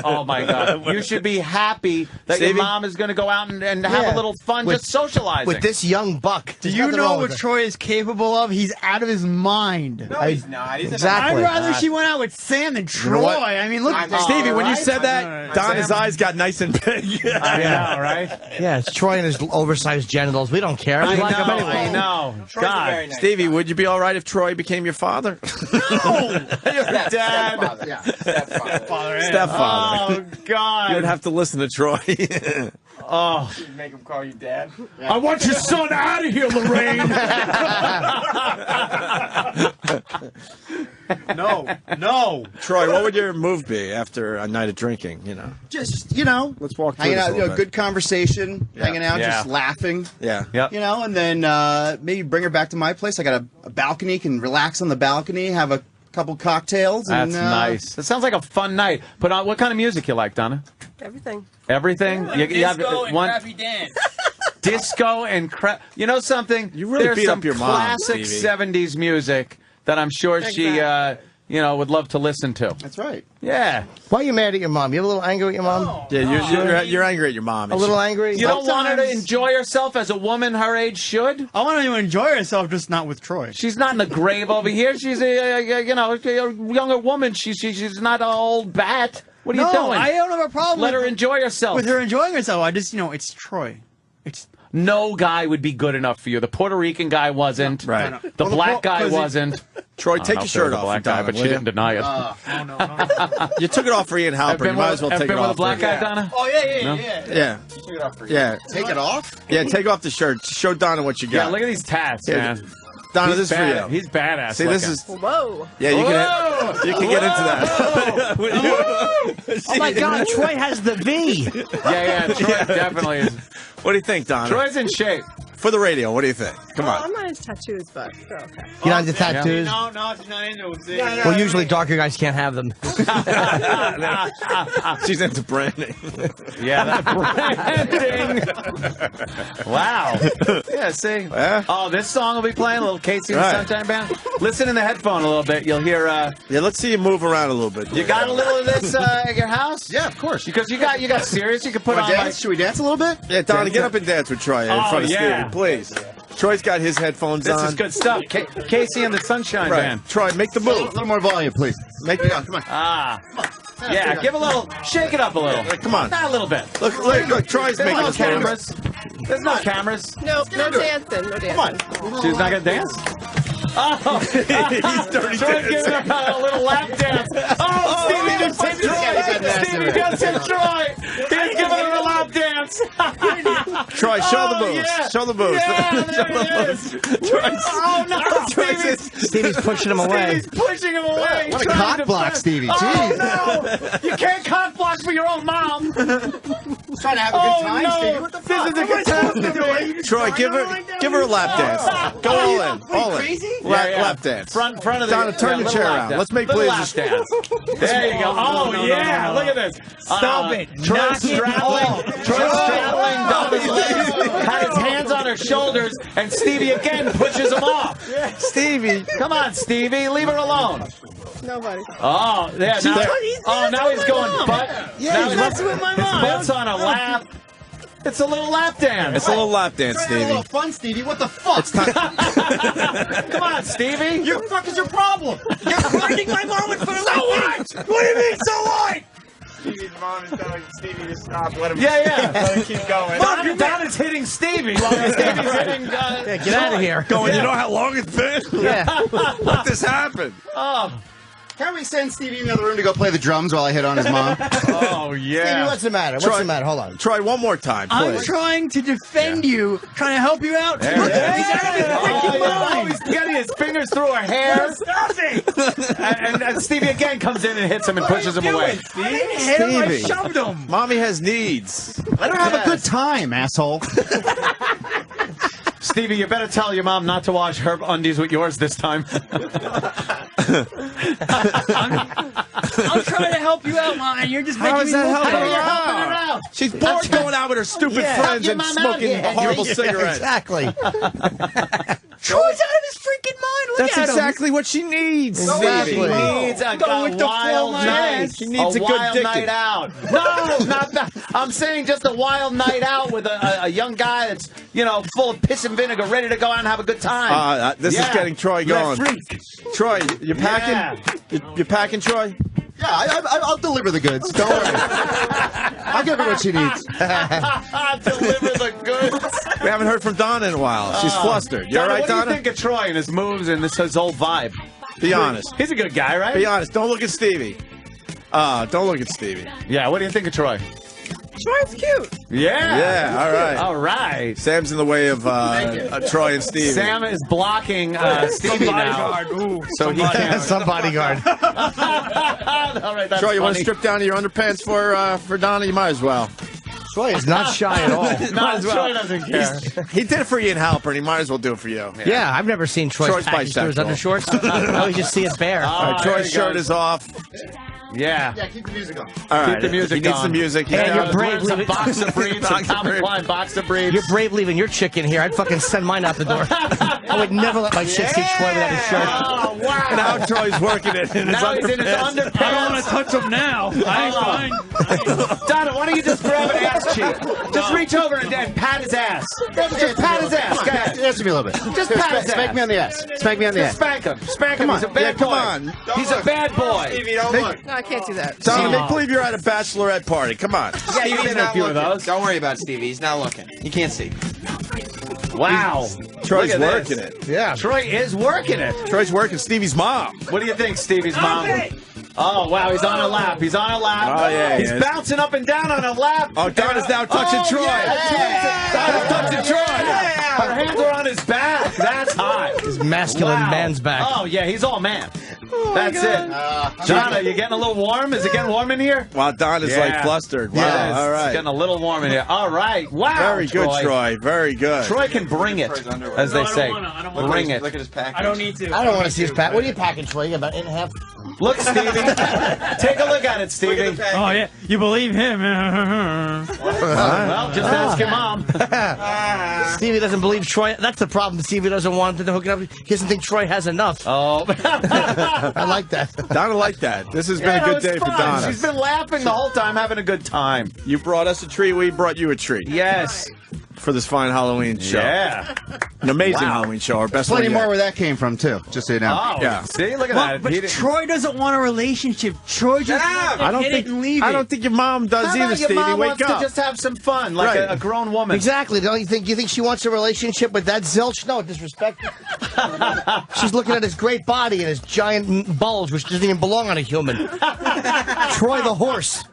Oh, my God. You should be happy that Stevie? your mom is going to go out and have a little fun just socializing. With this young buck. Do you know what Troy is capable of? He's out of his mind. No, he's not. He's Exactly. I'd rather she went out with Sam than Troy. what? I mean, look. Stevie, when you right. said that, Don, his eyes got nice and big. I know, right? Yeah, it's Troy and his oversized genitals. We don't care. We like him anyway. I know. Troy's a God. very nice Stevie, guy. would you be all right if Troy became your father? Yeah, Dad. stepfather. Yeah, stepfather. Stepfather. Oh, God. You'd have to listen to Troy. Oh. Make him call you dad. I want your son out of here, Lorraine. No. Troy, what would your move be after a night of drinking? Just, Let's walk through hanging this a out, little bit. good conversation, hanging out, Yeah. just laughing. Yeah. Yep. And then maybe bring her back to my place. I got a balcony, can relax on the balcony, have a couple cocktails. That's and, nice. That sounds like a fun night. Put on what kind of music you like, Donna? Everything. Everything? You have one dance. disco and crap. You know something? You really There's beat some up your mom, classic Stevie. 70s music that I'm sure she would love to listen to. That's right. Yeah. Why are you mad at your mom? You have a little anger at your mom? Yeah, you're angry at your mom. A little angry? You don't want her to enjoy herself as a woman her age should? I want her to enjoy herself, just not with Troy. She's not in the grave over here. She's a younger woman. She's not an old bat. What are you doing? I don't have a problem Let with her enjoy herself. with her enjoying herself. I just, it's Troy. It's No guy would be good enough for you. The Puerto Rican guy wasn't. Right. No. The Well, black guy 'cause it- wasn't. Troy, I don't take know your if there was shirt a off. black guy, Donna, but she will you? didn't deny it. You took it off for Ian Halper. You might as well take it been off. with a black for- guy, Donna? Oh yeah. Yeah. Yeah. Take it off? Yeah, take off the shirt. Show Donna what you Yeah, got. look at these tats, Yeah, man. Donna, He's this is for bad- you. He's badass. See, this is. Whoa. Yeah, you can get into that. Oh my God, Troy has the V. Yeah, Troy definitely is. What do you think, Donna? Troy's in shape. For the radio, what do you think? Come Well, I'm on. not into tattoos, but they're okay. You're not into tattoos? No, she's not into it. Well, usually darker guys can't have them. She's into branding. Yeah, that's branding. Wow. Yeah, see? Yeah. Oh, this song will be playing, a little Casey and the Right. Sunshine Band. Listen in the headphone a little bit. You'll hear, Yeah, let's see you move around a little bit. you got a little of this at your house? Yeah, of course. Because you got serious. You can put Wanna on dance? Should we dance a little bit? Yeah, Donna, get up and dance with Troy in Oh, front of yeah. Stevie, please. Troy's got his headphones This on. is good stuff. Casey and the Sunshine Right. Band. Troy, make the A move. little more volume, please. Make Come on. Ah. Yeah, give a little, shake it up a little. Come on. Not a little bit. Look, Troy's There's making no his move. cameras. There's no cameras. No dancing. No dancing. She's not gonna dance. Oh, He's dirty Troy's giving dancing. her a little lap dance. Oh, Stevie just hit Troy. Stevie just hit Troy. He's giving her a lap dance. Troy, show the moves. Yeah. Show the moves. Yeah, Show there the it moves. is. Troy's, Oh no, Troy's Stevie's, Stevie's pushing him away. Stevie's pushing him away. What a trying cock to block, press- Stevie. Oh Jeez. no, you can't cock block for your own mom. Trying to have a Oh good time, no, Stevie. What the this fuck? is a catastrophe. Troy, give her a lap dance. Go all in. All in. Lap dance. Front of the Donna, turn your little chair lap around. dance. Let's make Little believe lap dance. There you go. Oh yeah, look at this. Stop it. Troy's Knock it straddling. off. Troy's straddling Donna's legs. Had his hands on her shoulders, and Stevie again pushes him off. Stevie. Come on, Stevie, leave her alone. Nobody. Oh, yeah. Now he's going butt. Yeah, now he's messing with my mom. His butt's on a lap. It's a little lap dance. It's a little lap dance, Trying to have a Stevie. little fun, Stevie. What the fuck? Come on, Stevie. What the fuck is your problem? You're hurting my mom in front of my kids. What do you mean so what? Stevie's mom is telling Stevie to stop. Let him. Yeah. Let him keep going. Donna's hitting Stevie while Stevie's hitting. Yeah, get out of here. Going, you know how long it's been? Yeah. Let this happen. Oh. Can't we send Stevie in the other room to go play the drums while I hit on his mom? Oh Stevie, yeah. what's the matter? What's the matter? Hold on. Try one more time, I'm please. trying to defend you, trying to help you out. There Look, it is. he's out of his freaking mind. He's getting his fingers through her hair. Stop it! And Stevie again comes in and hits him and pushes him away. I didn't hit him, I Stevie. shoved him. Mommy has needs. Let her have a good time, asshole. Stevie, you better tell your mom not to wash her undies with yours this time. I'm trying to help you out, Mom, and you're just making me look helping bad. her out? She's bored going out with her stupid friends and smoking horrible cigarettes. Exactly. Troy's out of his freaking mind. Look That's at him. exactly what she needs. Exactly. She needs a Go with the flow, wild my night. ass. She needs a good wild dicking. night out. No, not that. I'm saying just a wild night out with a young guy that's, full of piss and vinegar, ready to go out and have a good time. This is getting Troy going. Troy, you packing? Yeah. You packing, Troy? Yeah, I'll deliver the goods. Don't worry. I'll give her what she needs. Deliver the goods. We haven't heard from Donna in a while. She's flustered. You all Donna, right, what do you Donna? think of Troy and his moves and his whole vibe? Be honest. He's a good guy, right? Be honest. Don't look at Stevie. Don't look at Stevie. Yeah, what do you think of Troy? Troy's cute. Yeah. Yeah, all right. All right. Sam's in the way of Troy and Stevie. Sam is blocking Stevie now. Ooh, So he can't. Some bodyguard. All right, that's Troy, you want to funny. strip down to your underpants for Donna? You might as well. Troy is not shy at all. No, Troy doesn't care. He did it for Ian Halper, and he might as well do it for you. Yeah, I've never seen Troy's package through his bisexual. undershorts. I always just see his bear. All right, there Troy's he shirt goes. is off. Yeah. Yeah, keep the music on. All right. the music He needs on. the music. He's And got- you're brave. Wearing some boxer briefs, some Calvin Klein boxer briefs. You're brave leaving your chick in here. I'd fucking send mine out the door. I would never let my shit see Troy without his shirt. Oh, wow. Now Troy's working it in his Now he's in his underpants. underpants. I don't want to touch him now. I ain't fine. Donna, why don't you just grab an ass cheek? Just reach over and pat his ass. Just pat his ass. Go ahead. Answer me a little bit. Just pat his ass. Spank me on the ass. Spank me on the Just ass. spank him. Spank him. Come He's a on. bad Yeah, come boy. on. He's a bad boy. Stevie, don't look. No, I can't do that. Donna, make believe you're at a bachelorette party. Come on. Yeah, you've been to a few of those. Don't worry about Stevie. He's not looking. You can't see. Wow. Troy's Look at working this. it. Yeah. Troy is working it. Troy's working Stevie's mom. What do you think, Stevie's mom? Oh, wow, he's on a lap. He's on a lap. Oh, yeah, he He's is. bouncing up and down on a lap. Oh, Donna's now touching Troy. Yeah. Donna's touching Troy. Her hands are on his back. That's hot. His masculine Wow. man's back. Oh, yeah, he's all man. That's it. Donna, you getting a little warm? Is it getting warm in here? Wow, Donna's like Yeah. flustered. Wow, Yes, all It's right. getting a little warm in here. All right. Wow. Very good, Troy. Very good. Troy can bring it, as they No, I don't say. wanna. I don't wanna. Bring it. Look at his package. I don't need to. I don't want to see his pack. What are you packing, Troy? You got about 8.5? Look, Stevie. Take a look at it, Stevie. Oh yeah, you believe him? Well, just ask your mom. Stevie doesn't believe Troy. That's the problem. Stevie doesn't want him to hook it up. He doesn't think Troy has enough. Oh. I like that. Donna liked that. This has been Yeah, a good it's day for fun. Donna. She's been laughing the whole time, having a good time. You brought us a treat. We brought you a treat Yes. for this fine Halloween show. Yeah. An amazing Wow. Halloween show. Our best Plenty one more yet. where that came from, too, just so you know. Oh, Yeah. See, look at Well, that. but He didn't- Troy doesn't want a relationship. Troy just wants to I don't hit think it and leave I it. don't think your mom does How either, about your Stevie. mom Wake wants up. to just have some fun, like Right. a grown woman. Exactly. Don't you think she wants a relationship with that zilch? No, disrespect. She's looking at his great body and his giant bulge, which doesn't even belong on a human. Troy the horse.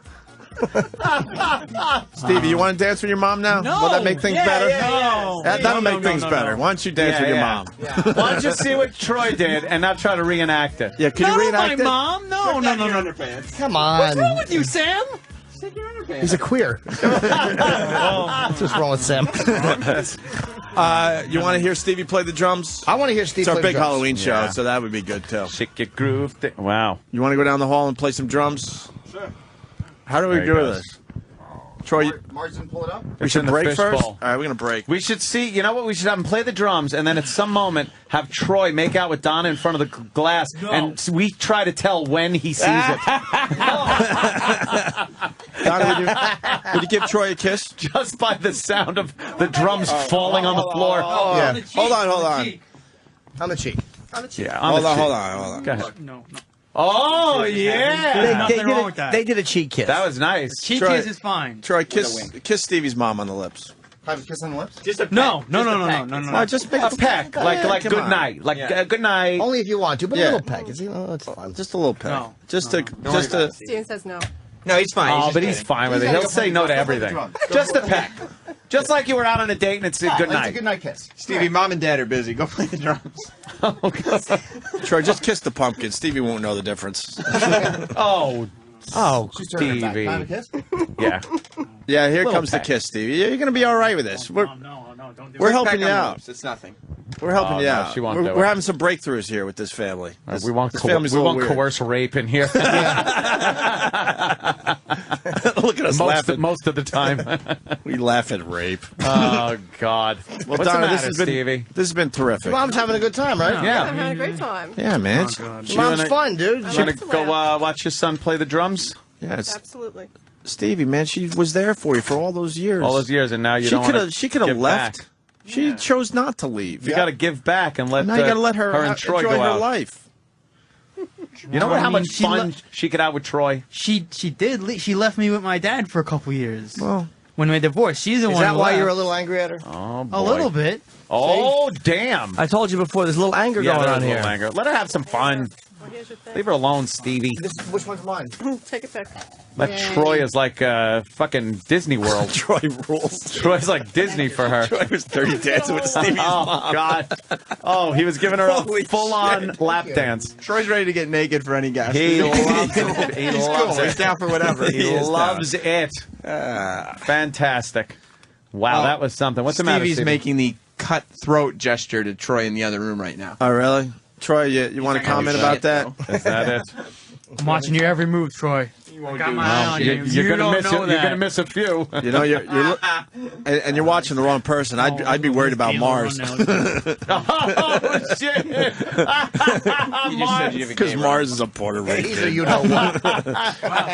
Stevie, you want to dance with your mom now? No. Will that make things better? No. That'll make No, things no, better. no. Why don't you dance with your mom? Why don't you see what Troy did and not try to reenact it? Yeah, can Not you with my reenact it? mom. No, no, no, no. Underpants. Come on. What's wrong with you, Sam? Take your underpants. He's a queer. That's what's wrong with Sam. You want to hear Stevie play the drums? I want to hear Steve It's our play big drums. Halloween show, Yeah. so that would be good too. Shake your groove. Wow. You want to go down the hall and play some drums? Sure. How do we There he do goes. this? Troy, Marsden, pull it up. we It's should in the break first? fishbowl. All right, we're going to break. We should see, you know what? We should have him play the drums, and then at some moment have Troy make out with Donna in front of the glass, and we try to tell when he sees it. Donna, would you give Troy a kiss? Just by the sound of the drums falling on the floor. Yeah. Hold on, hold on. On the cheek. Yeah, Hold the on, cheek. hold on, hold on. Go ahead. No, no. Oh, yeah. Nothing wrong with that. They did a cheek kiss. That was nice. Cheek Troy- kiss is fine. Troy, kiss Stevie's mom on the lips. Have a kiss on the lips? Just a peck. No. Just make A peck, like come good on. night, like good night. Only if you want to, but Yeah. a little peck. It's fun. Just a little peck. No. Just to. Steven says no. No, he's fine. Oh, just but he's kidding. fine with it. He'll say no to everything. Just a peck. Just like you were out on a date and it's a good It's a night. good night kiss. Stevie, mom and dad are busy. Go play the drums. Troy, just kiss the pumpkin. Stevie won't know the difference. Oh, She's turning her back. Stevie. Can I have a kiss? Yeah. Yeah, here Little comes peck. the kiss, Stevie. You're gonna be all right with this. We're No, don't do we're it. helping Peck you on the out. lips. It's nothing. We're helping Oh, you no, out. she won't do We're it. having some breakthroughs here with this family. We won't, this family's a little weird. coerce rape in here. Look at us laughing. most of the time. We laugh at rape. Oh, God. Well, What's Donna, the matter, this has been Stevie? this has been terrific. Mom's having a good time, right? I'm Yeah. having a great time. Yeah, man. Mom's wanna- fun, dude. I You love gonna to go laugh. watch your son play the drums Yeah, it's Absolutely. Stevie, man. She was there for you for all those years. all those years, and now you She don't could wanna have. She could have give left. back. She chose not to leave. You got to give back and let Now you got to let her, and Troy enjoy go her out. life. You know I how mean, much she fun she could have with Troy? She did. She left me with my dad for a couple years. Well, When we divorced, she's the Is one. that who why left. you're a little angry at her? Oh, boy. A little bit. Oh, damn. I told you before. There's a little anger Yeah, going there's on a here. little anger. Let her have some fun. Well, here's your thing. Leave her alone, Stevie. Which one's mine? Take a pic. That Troy is like fucking Disney World. Troy rules. Troy's like Disney for her. Troy was dirty dancing with Stevie's Oh, mom. God. Oh, he was giving her a Holy full-on lap dance. Troy's ready to get naked for any guest. He loves it. He He's loves cool. it. He's down for whatever. He loves it. Fantastic. Wow, that was something. What's the matter, Stevie's Stevie? making the cutthroat gesture to Troy in the other room right now. Oh, really? Troy, you want to comment about that? Is that it? I'm watching your every move, Troy. Got my eye on you. You're don't gonna miss know it. that. You're gonna miss a few. You know, and you're watching the wrong person. I'd be worried about Mars. Oh shit! You just said you have a Because game Mars is a Puerto He's Rican. a you know what.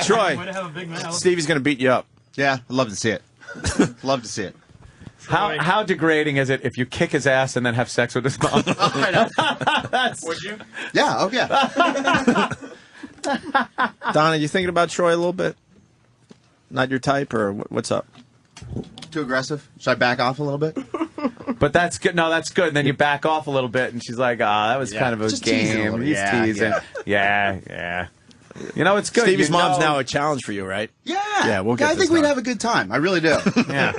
Troy, Way to have a big mouth. Stevie's going to beat you up. Yeah, I'd love to see it. Love to see it. How degrading is it if you kick his ass and then have sex with his mom? Would you? Yeah, oh yeah. Donna, you thinking about Troy a little bit? Not your type, or what's up? Too aggressive? Should I back off a little bit? But that's good. No, that's good. And then you back off a little bit, and she's like, "Ah, that was kind of a Just teasing a game. little. He's Yeah, teasing. Yeah. You know, it's good. Stevie's You mom's know- now a challenge for you, right? Yeah. Yeah, we'll get I this think we'd done. have a good time. I really do. Yeah.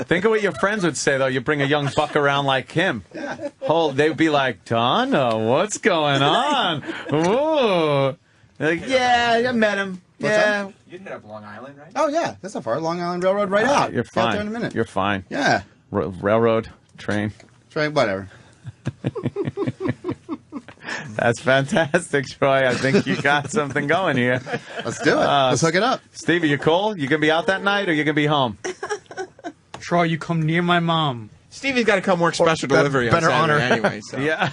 Think of what your friends would say, though. You bring a young buck around like him. Yeah. They'd be like, Donna, what's going on? Ooh. They're like, yeah, I met him. Yeah. You'd hit up Long Island, right? Oh yeah, that's not far. Long Island Railroad right out. You're Get out there fine. in a minute. You're fine. Yeah. Railroad, train. Try whatever. That's fantastic, Troy. I think you got something going here. Let's do it. Let's hook it up. Stevie, you cool? You gonna be out that night, or you gonna be home? Troy, you come near my mom. Stevie's got to come work special delivery better on honor. Saturday anyway. So. Yeah.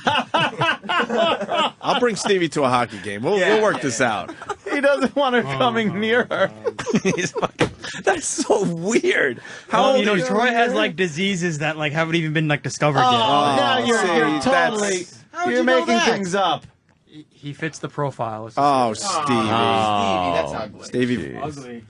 I'll bring Stevie to a hockey game. We'll work this out. He doesn't want her coming near her. He's fucking, that's so weird. How Well, old you know, are you? Troy has like diseases that like haven't even been like discovered Oh, yet. now you're see, totally. How'd You're you know making that? things up. He fits the profile. Oh, Stevie. Stevie, that's ugly. Stevie, Ugly.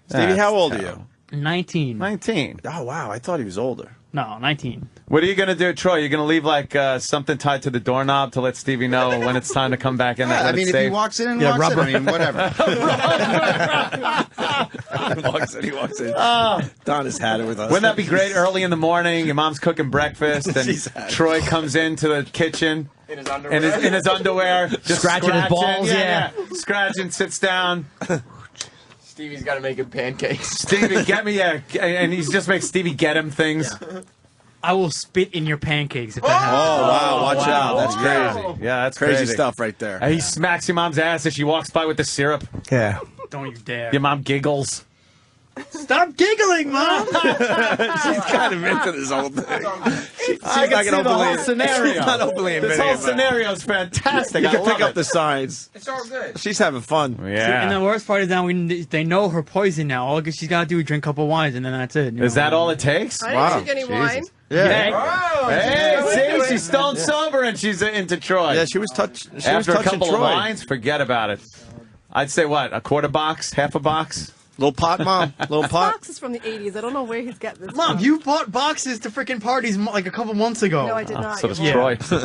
Stevie, how old are you? 19. 19. Oh, wow. I thought he was older. No, 19. What are you going to do, Troy? You're going to leave like something tied to the doorknob to let Stevie know when it's time to come back in? Yeah, when I mean, it's if he safe? walks in and Yeah, walks rubber. in, I mean, whatever. He walks in. Donna's had it with us. Wouldn't that be great? Early in the morning, your mom's cooking breakfast, and She's had it. Troy comes into the kitchen In his underwear. in his underwear, just Scratching his balls, yeah. Scratching, sits down. Stevie's got to make him pancakes. Stevie, get me and he just makes Stevie get him things. I will spit in your pancakes if that happens. Oh, wow. Watch out. That's Yeah. crazy. Yeah, that's Crazy stuff right there. And he smacks your mom's ass as she walks by with the syrup. Yeah. Don't you dare. Your mom giggles. Stop giggling, Mom! She's kind of into this whole thing. She's I not can see going to the whole believe scenario. She's not openly This admitting whole it. scenario is fantastic. You I can love pick up it. the signs. It's all good. She's having fun. Yeah. And the worst part is now they know her poison now. All she's got to do is drink a couple wines, and then that's it. you Is know? that all it takes? I Wow, didn't drink any wine. Jesus. Yeah. Hey, see, she's stone sober and she's into Troy. Yeah, she was touching. After a couple Troy. of lines, forget about it. I'd say what? A quarter box? Half a box? Little pot, Mom. Little pot. Box is from the 80s. I don't know where he's getting this Mom, from. you bought boxes to freaking parties like a couple months ago. No, I did not. So does You're wrong. Troy.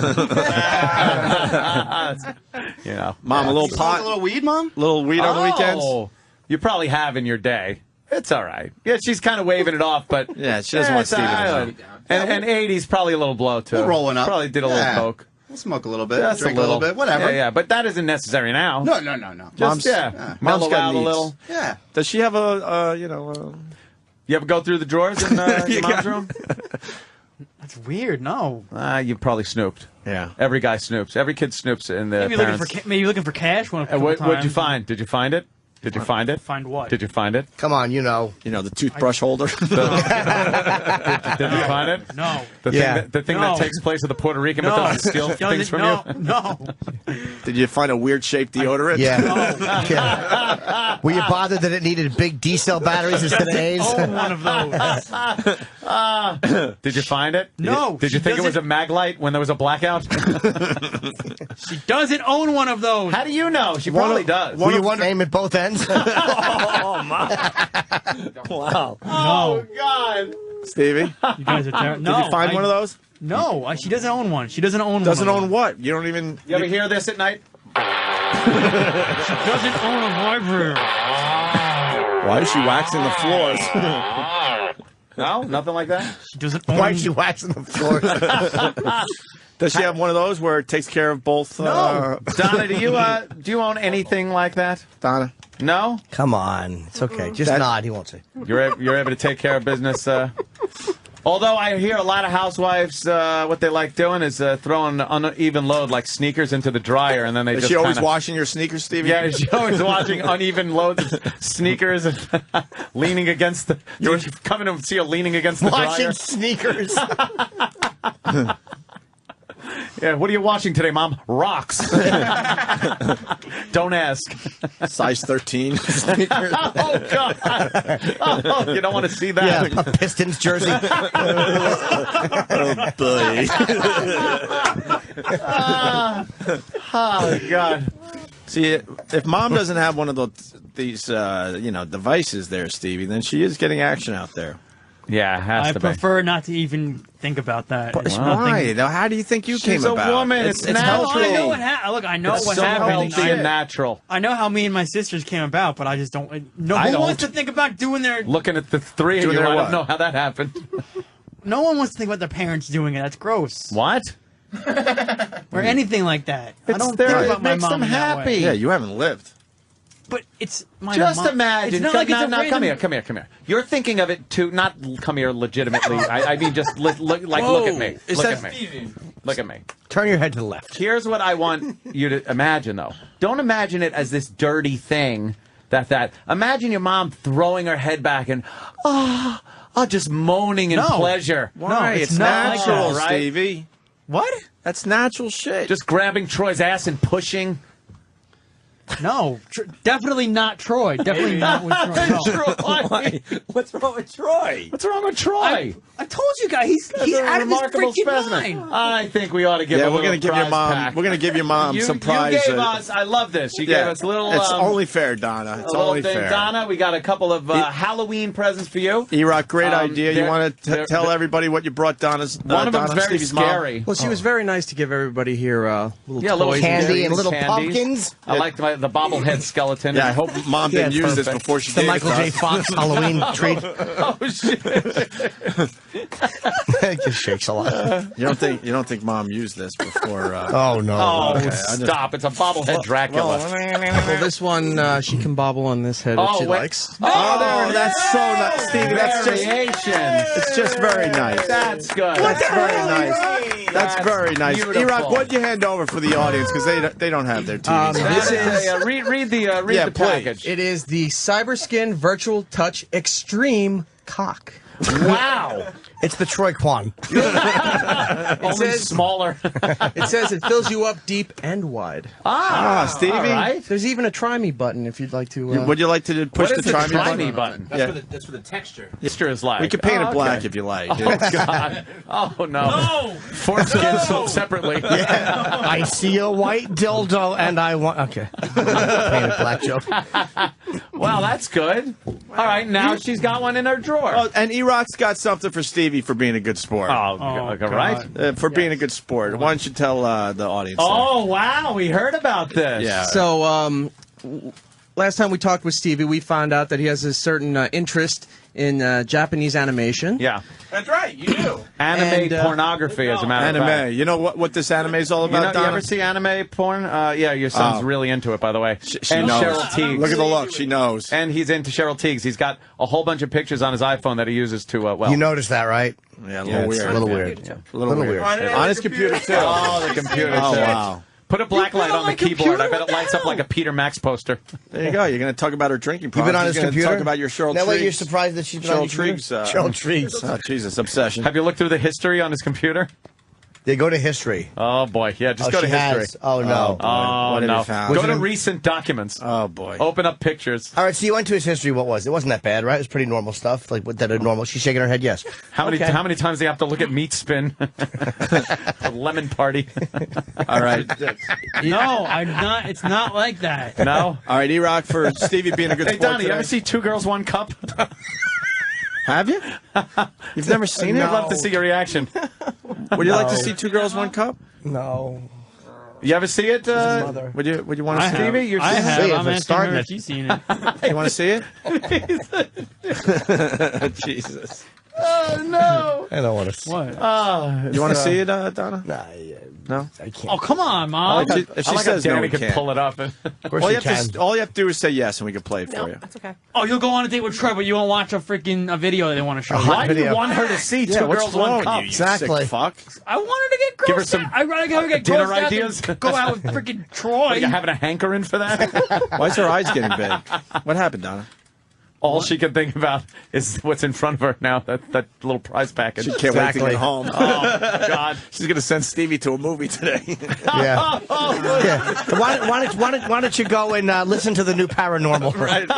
You know. Mom, a little You smoke pot. a little weed, Mom? Little weed on the weekends. Oh, you probably have in your day. It's all right. Yeah, she's kind of waving it off, but Yeah, she doesn't want it's Stevie to all know. right. And 80's probably a little blow too. We're rolling up. Probably did a little Yeah. coke. We'll smoke a little bit. Just Drink a little bit. Whatever. Yeah, but that isn't necessary now. No. Just, Mom's- yeah, Mom's mellow got out a needs. little. Yeah. Does she have a You ever go through the drawers in your mom's room? That's weird. No. You probably snooped. Yeah. Every guy snoops. Every kid snoops in the Maybe looking parents. for maybe looking for cash. One. What'd you find? Did you find it? Did you find it? Find what? Did you find it? Come on, you know. You know, the toothbrush holder? Did you find it? No. The thing No. that takes place with the Puerto Rican No. but doesn't steal things from no, you? No. Did you find a weird shaped deodorant? Yeah. Yeah. Were you bothered that it needed big D-cell batteries instead of A's? Own one of those. Did you find it? No, Did you she think it was a doesn't- mag light when there was a blackout? She doesn't own one of those. How do you know? She probably does. Were you aim at both ends? Wow. Oh, God. Stevie, You guys are terrible. No. did you find one of those? No, she doesn't own one. She doesn't own Doesn't one. of own them. what? You don't even. You ever hear this at night? She doesn't own a library. Why is she waxing the floors? No? Nothing like that? She doesn't own. Why is she waxing the floor? Does she have one of those where it takes care of both? Donna, do you own anything like that? Donna. No? Come on. It's okay. Just nod. He won't say. You're able to take care of business. Although I hear a lot of housewives, what they like doing is throwing an uneven load like sneakers into the dryer, and then they Is just she always kinda, washing your sneakers, Stevie? Yeah, she's always watching uneven loads of sneakers and leaning against the. You're coming to see her leaning against the Washing dryer. sneakers. Yeah, what are you watching today, Mom? Rocks. Don't ask. Size 13. Oh, God. Oh, you don't want to see that. Yeah, a Pistons jersey. Oh, boy. Oh, God. See, if Mom doesn't have one of these devices there, Stevie, then she is getting action out there. Yeah, it has I to prefer not to even think about that. It's Why? nothing. Now, how do you think you She's came a about? woman. It's natural. No, I know what look, I know It's what so happened. healthy and natural. I know how me and my sisters came about, but I just don't. No, I who don't. wants to think about doing their? Looking at the three of Doing you, their I what? don't know how that happened. No one wants to think about their parents doing it. That's gross. What? Or anything like that. I don't there- think it about my makes mom them in that way. happy. Yeah, you haven't lived. But it's my Just mom. imagine. It's not like it's a come random- here, come here, come here. You're thinking of it too. Not come here legitimately. I mean, just look at me. Is Look that- at me. Look at me. Turn your head to the left. Here's what I want you to imagine, though. Don't imagine it as this dirty thing. That. Imagine your mom throwing her head back and just moaning in No. pleasure. Why? it's It's not like natural, that, right? Stevie. What? That's natural shit. Just grabbing Troy's ass and pushing. No, definitely not Troy. Definitely not with Troy. No. Troy. What's wrong with Troy? What's wrong with Troy? I told you guys, he's That's a out of his remarkable freaking specimen. mind. I think we ought to give. Yeah, a we're little gonna give your prize mom. pack. We're gonna give your mom You, some prize. you gave us. I love this. You gave us a little. It's only fair, Donna. It's a little only thing. fair. Donna, we got a couple of Halloween presents for you. E-Rock, great idea. You they're- want to they're- tell everybody what you brought Donna's? One of them's Donna, very Stevie's mom? scary. Well, she was very nice to give everybody here little Yeah, little toys. Candy candies, and little candies. pumpkins. I like the bobblehead skeleton. Yeah, I hope Mom didn't Yeah, use this perfect. before she The gave Michael it to J. us. Fox Halloween treat. Oh shit! It just shakes a lot. You don't think Mom used this before? Oh no. Oh, Okay, I just- stop! It's a bobblehead Dracula. Well, this one she can bobble on this head if she wait. likes. Oh, that's so nice, Stevie. That's just. Variations. It's just very nice. That's good. That's very nice. That's very nice. beautiful. E-Rock, what'd you hand over for the audience? Because they don't have their TVs. This is read the Yeah, the please. package. it is the CyberSkin Virtual Touch Extreme Cock. Wow. It's the Troy Kwan. Only smaller. It says it fills you up deep and wide. Stevie. All right. There's even a try me button if you'd like to. Would you like to push What the is try try me me button? button? That's for the texture. Texture is like. We could paint it black okay. if you like. Oh, God. Oh, no. No! Foreskins sold separately. I see a white dildo and I want. Okay. Paint it black joke. Well, that's good. All right, now she's got one in her drawer. Oh, and E-Rock's got something for Stevie for being a good sport. Oh, okay, right? For being a good sport. Why don't you tell the audience? Oh, wow. We heard about this. Yeah. So, last time we talked with Stevie, we found out that he has a certain interest in Japanese animation. Yeah. That's right, you do. Anime And, pornography, as a matter of fact. Anime. You know what this anime is all about, You Donna? ever see anime porn? Yeah, your son's really into it, by the way. She and knows. Cheryl Teagues. Look at the look. She knows. And he's into Cheryl Teagues. He's got a whole bunch of pictures on his iPhone that he uses to, well... You noticed that, right? Yeah, a Yeah, little it's weird. a little weird. A little weird. On his computer, too. Oh, the computer. Oh, too. wow. Put a black light on the my keyboard. I computer bet it lights up like a Peter Max poster. There you go. You're going to talk about her drinking You've problem. been on his She's gonna computer? talk about your Cheryl That way you're Triggs. surprised that she's been on Cheryl your computer? Triggs. Cheryl Triggs. Oh, Jesus. Obsession. Have you looked through the history on his computer? They go to history. Oh, boy. Yeah, just Oh, go to she history. has. Oh, no. Oh, What have no. you found? Go Was it to in- recent documents. Oh, boy. Open up pictures. All right, so you went to his history. What was it? It wasn't that bad, right? It was pretty normal stuff. Like, what that are normal. She's shaking her head, yes. How many times do you have to look at Meat Spin? A lemon party. All right. No, I'm not. It's not like that. No? All right, E-Rock, for Stevie being a good Hey, sport Donnie, you today. ever see Two Girls, One Cup? Have you? You've never seen it? I'd love to see your reaction. Would you like to see Two Girls, One Cup? No. You ever see it? mother. Would you want to I see have. Stevie, you've I seen have. it. I'm It's asking starting her it. if she's seen it. You want to see it? Jesus. Oh, no. I don't want to. What? You want to see it, Donna? Nah, No? I can't. Oh, come on, Mom. If she I like how says no, Danny we could can't. pull it up. Of course All you you, have can. to, all you have to do is say yes, and we can play it for No, you. that's okay. Oh, you'll go on a date with Troy, but you won't watch a video that they want to show. Why do you video. want her to see Two what's Girls, wrong One with Cup? you, you Exactly. sick fuck? I wanted to get girls. Give her some I'd rather go get dinner girls out ideas. than go out with freaking Are Troy. you having a hankering for that? Why is her eyes getting big? What happened, Donna? All she can think about is what's in front of her now, that little prize package. She can't wait to Exactly. get home. Oh, God. She's going to send Stevie to a movie today. Yeah. Yeah. Why don't you go and listen to the new Paranormal? Right.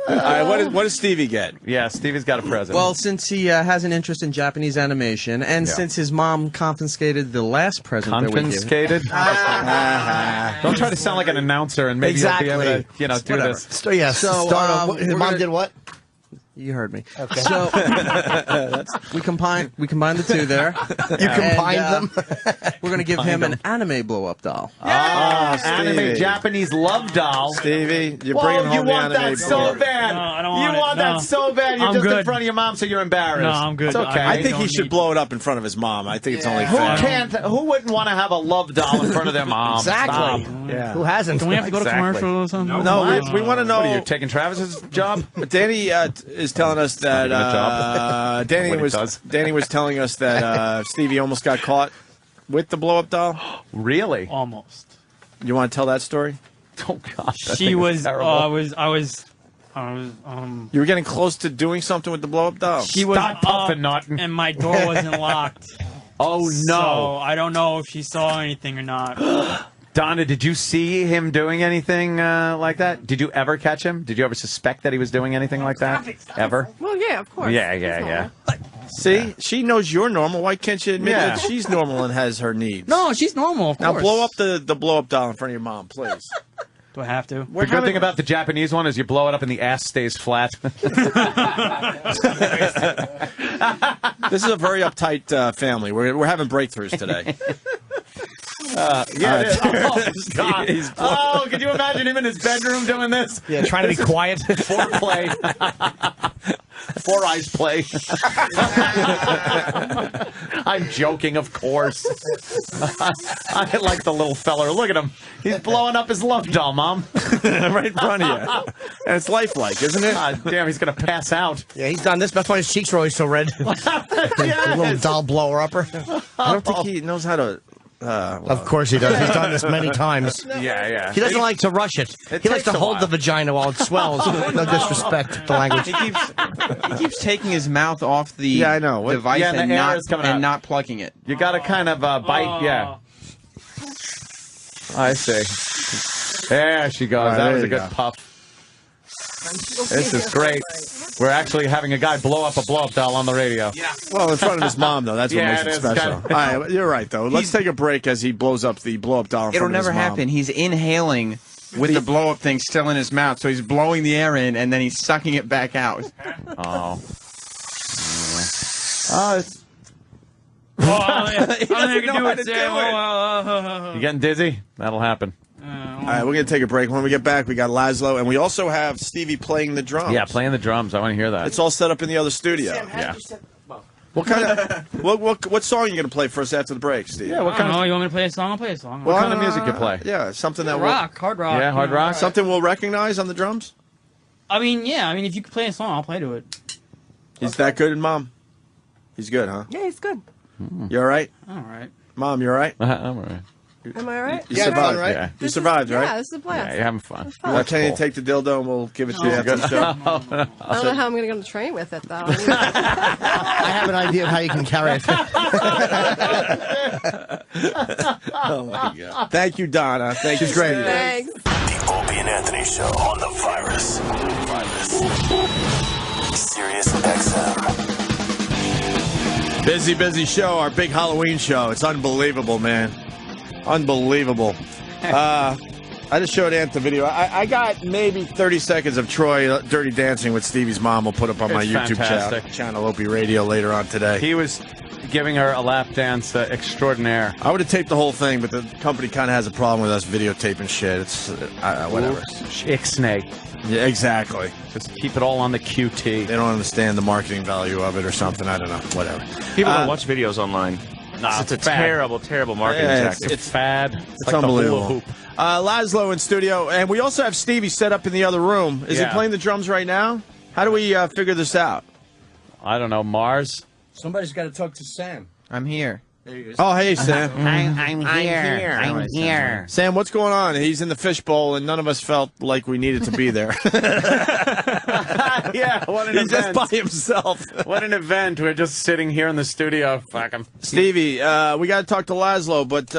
All right, what does Stevie get? Yeah, Stevie's got a present. Well, since he has an interest in Japanese animation, and since his mom confiscated the last present that we gave him, confiscated. Don't try to sound like an announcer and maybe you'll be able to, do Whatever. this. So, yeah, So, his we're mom gonna- did what? you heard me. Okay. So we combined the two there. You combined them? We're gonna give him an anime blow up doll. Anime Stevie. Japanese love doll. Stevie, you're Whoa, bringing home you the want anime that so board. bad. No, I don't you want it. want No. that so bad. You're I'm just in good. front of your mom, so you're embarrassed. No, I'm good. It's okay. I think he don't should need- blow it up in front of his mom. I think it's only Who fair. who wouldn't want to have a love doll in front of their mom? Exactly. Stop. Yeah. Who hasn't? Can we have to go to Exactly. commercial or something? No, we want to know. What are you taking Travis's job? Danny is telling us that Not even a job. Danny What he was does. Danny was telling us that Stevie almost got caught with the blow up doll. Really? Almost. You want to tell that story? Oh God. that She thing was. terrible. I was. You were getting close to doing something with the blow up doll. She was Stop puffing, up, Norton. and my door wasn't locked. Oh So no, I don't know if she saw anything or not. Donna, did you see him doing anything like that? Did you ever catch him? Did you ever suspect that he was doing anything like that? Ever? Well, yeah, of course. Yeah, It's yeah, normal. yeah. See, she knows you're normal. Why can't you admit Yeah. that she's normal and has her needs? No, she's normal. Of Now course. blow up the blow up doll in front of your mom, please. Do I have to? The good thing about the Japanese one is you blow it up and the ass stays flat. This is a very uptight family. We're having breakthroughs today. Yeah. Oh, God. Oh, could you imagine him in his bedroom doing this? Yeah, trying to be quiet. Foreplay. Four eyes play. I'm joking, of course. I like the little feller. Look at him. He's blowing up his love doll, Mom. Right in front of you. And it's lifelike, isn't it? God damn, he's going to pass out. Yeah, he's done this. That's why his cheeks are always so red. Little doll blower upper. I don't think he knows how to. Of course he does. He's done this many times. Yeah. He doesn't like to rush it. He likes takes to a hold while. the vagina while it swells. No disrespect to the language. He keeps. He keeps taking his mouth off the Yeah, I know. What- device Yeah, and the air is coming out. not plugging it. You got to kind of bite. Yeah. I see. There she goes. All right, That there was a you good go. puff. This is great. We're actually having a guy blow up a blow-up doll on the radio. Yeah. Well, in front of his mom, though. That's what Yeah, makes it it is special. kinda- All right, you're right, though. Let's take a break as he blows up the blow-up doll in It'll front of his never mom. happen. He's inhaling with the blow-up thing still in his mouth, so he's blowing the air in and then he's sucking it back out. Oh. It's Oh, I think I can do how it, to Sam. do it. You getting dizzy? That'll happen. All right, we're going to take a break. When we get back, we got Laszlo, and we also have Stevie playing the drums. Yeah, playing the drums. I want to hear that. It's all set up in the other studio. Yeah. What kind of what song are you going to play for us after the break, Steve? Yeah, what I kind don't know. of You want me to play a song? I'll play a song. what kind of music you play? Yeah, something that Rock, hard rock. Yeah, hard rock. something we'll recognize on the drums. I mean, yeah. I mean, if you could play a song, I'll play to it. He's that good, Mom. He's good, huh? Yeah, he's good. You all right, All right. Mom? You all right? I'm all right. Am I all right? You Yeah, survived, fun, right? Yeah. You survived, Yeah, right? this is a blast. Yeah, you're having fun. fun. Well, can you cool. take the dildo and we'll give it to you after the show? I don't know how I'm going to go on the train with it, though. I have an idea of how you can carry it. Oh my God! Thank you, Donna. Thank you. She's great. Thanks. The Opie and Anthony Show on the virus. Sirius XM. Busy show. Our big Halloween show. It's unbelievable, man. Unbelievable. I just showed Ant the video. I got maybe 30 seconds of Troy Dirty Dancing with Stevie's mom. We'll put up on my It's YouTube fantastic. channel, Opie Radio, later on today. He was giving her a lap dance extraordinaire. I would have taped the whole thing, but the company kind of has a problem with us videotaping shit. It's whatever. Ixnay. Yeah, exactly. Just keep it all on the QT. They don't understand the marketing value of it or something. I don't know. Whatever. People don't watch videos online. Nah, It's a fad. terrible marketing Yeah, tactic. It's fad. It's like the unbelievable. hula hoop. Laszlo in studio, and we also have Stevie set up in the other room. Is he Yeah. playing the drums right now? How do we figure this out? I don't know, Mars. Somebody's got to talk to Sam. I'm here. Oh, hey, Sam. I'm here. Sam, what's going on? He's in the fishbowl, and none of us felt like we needed to be there. Yeah, what an He's just event. by himself. What an event. We're just sitting here in the studio. Fuck him. Stevie, we got to talk to Laszlo, but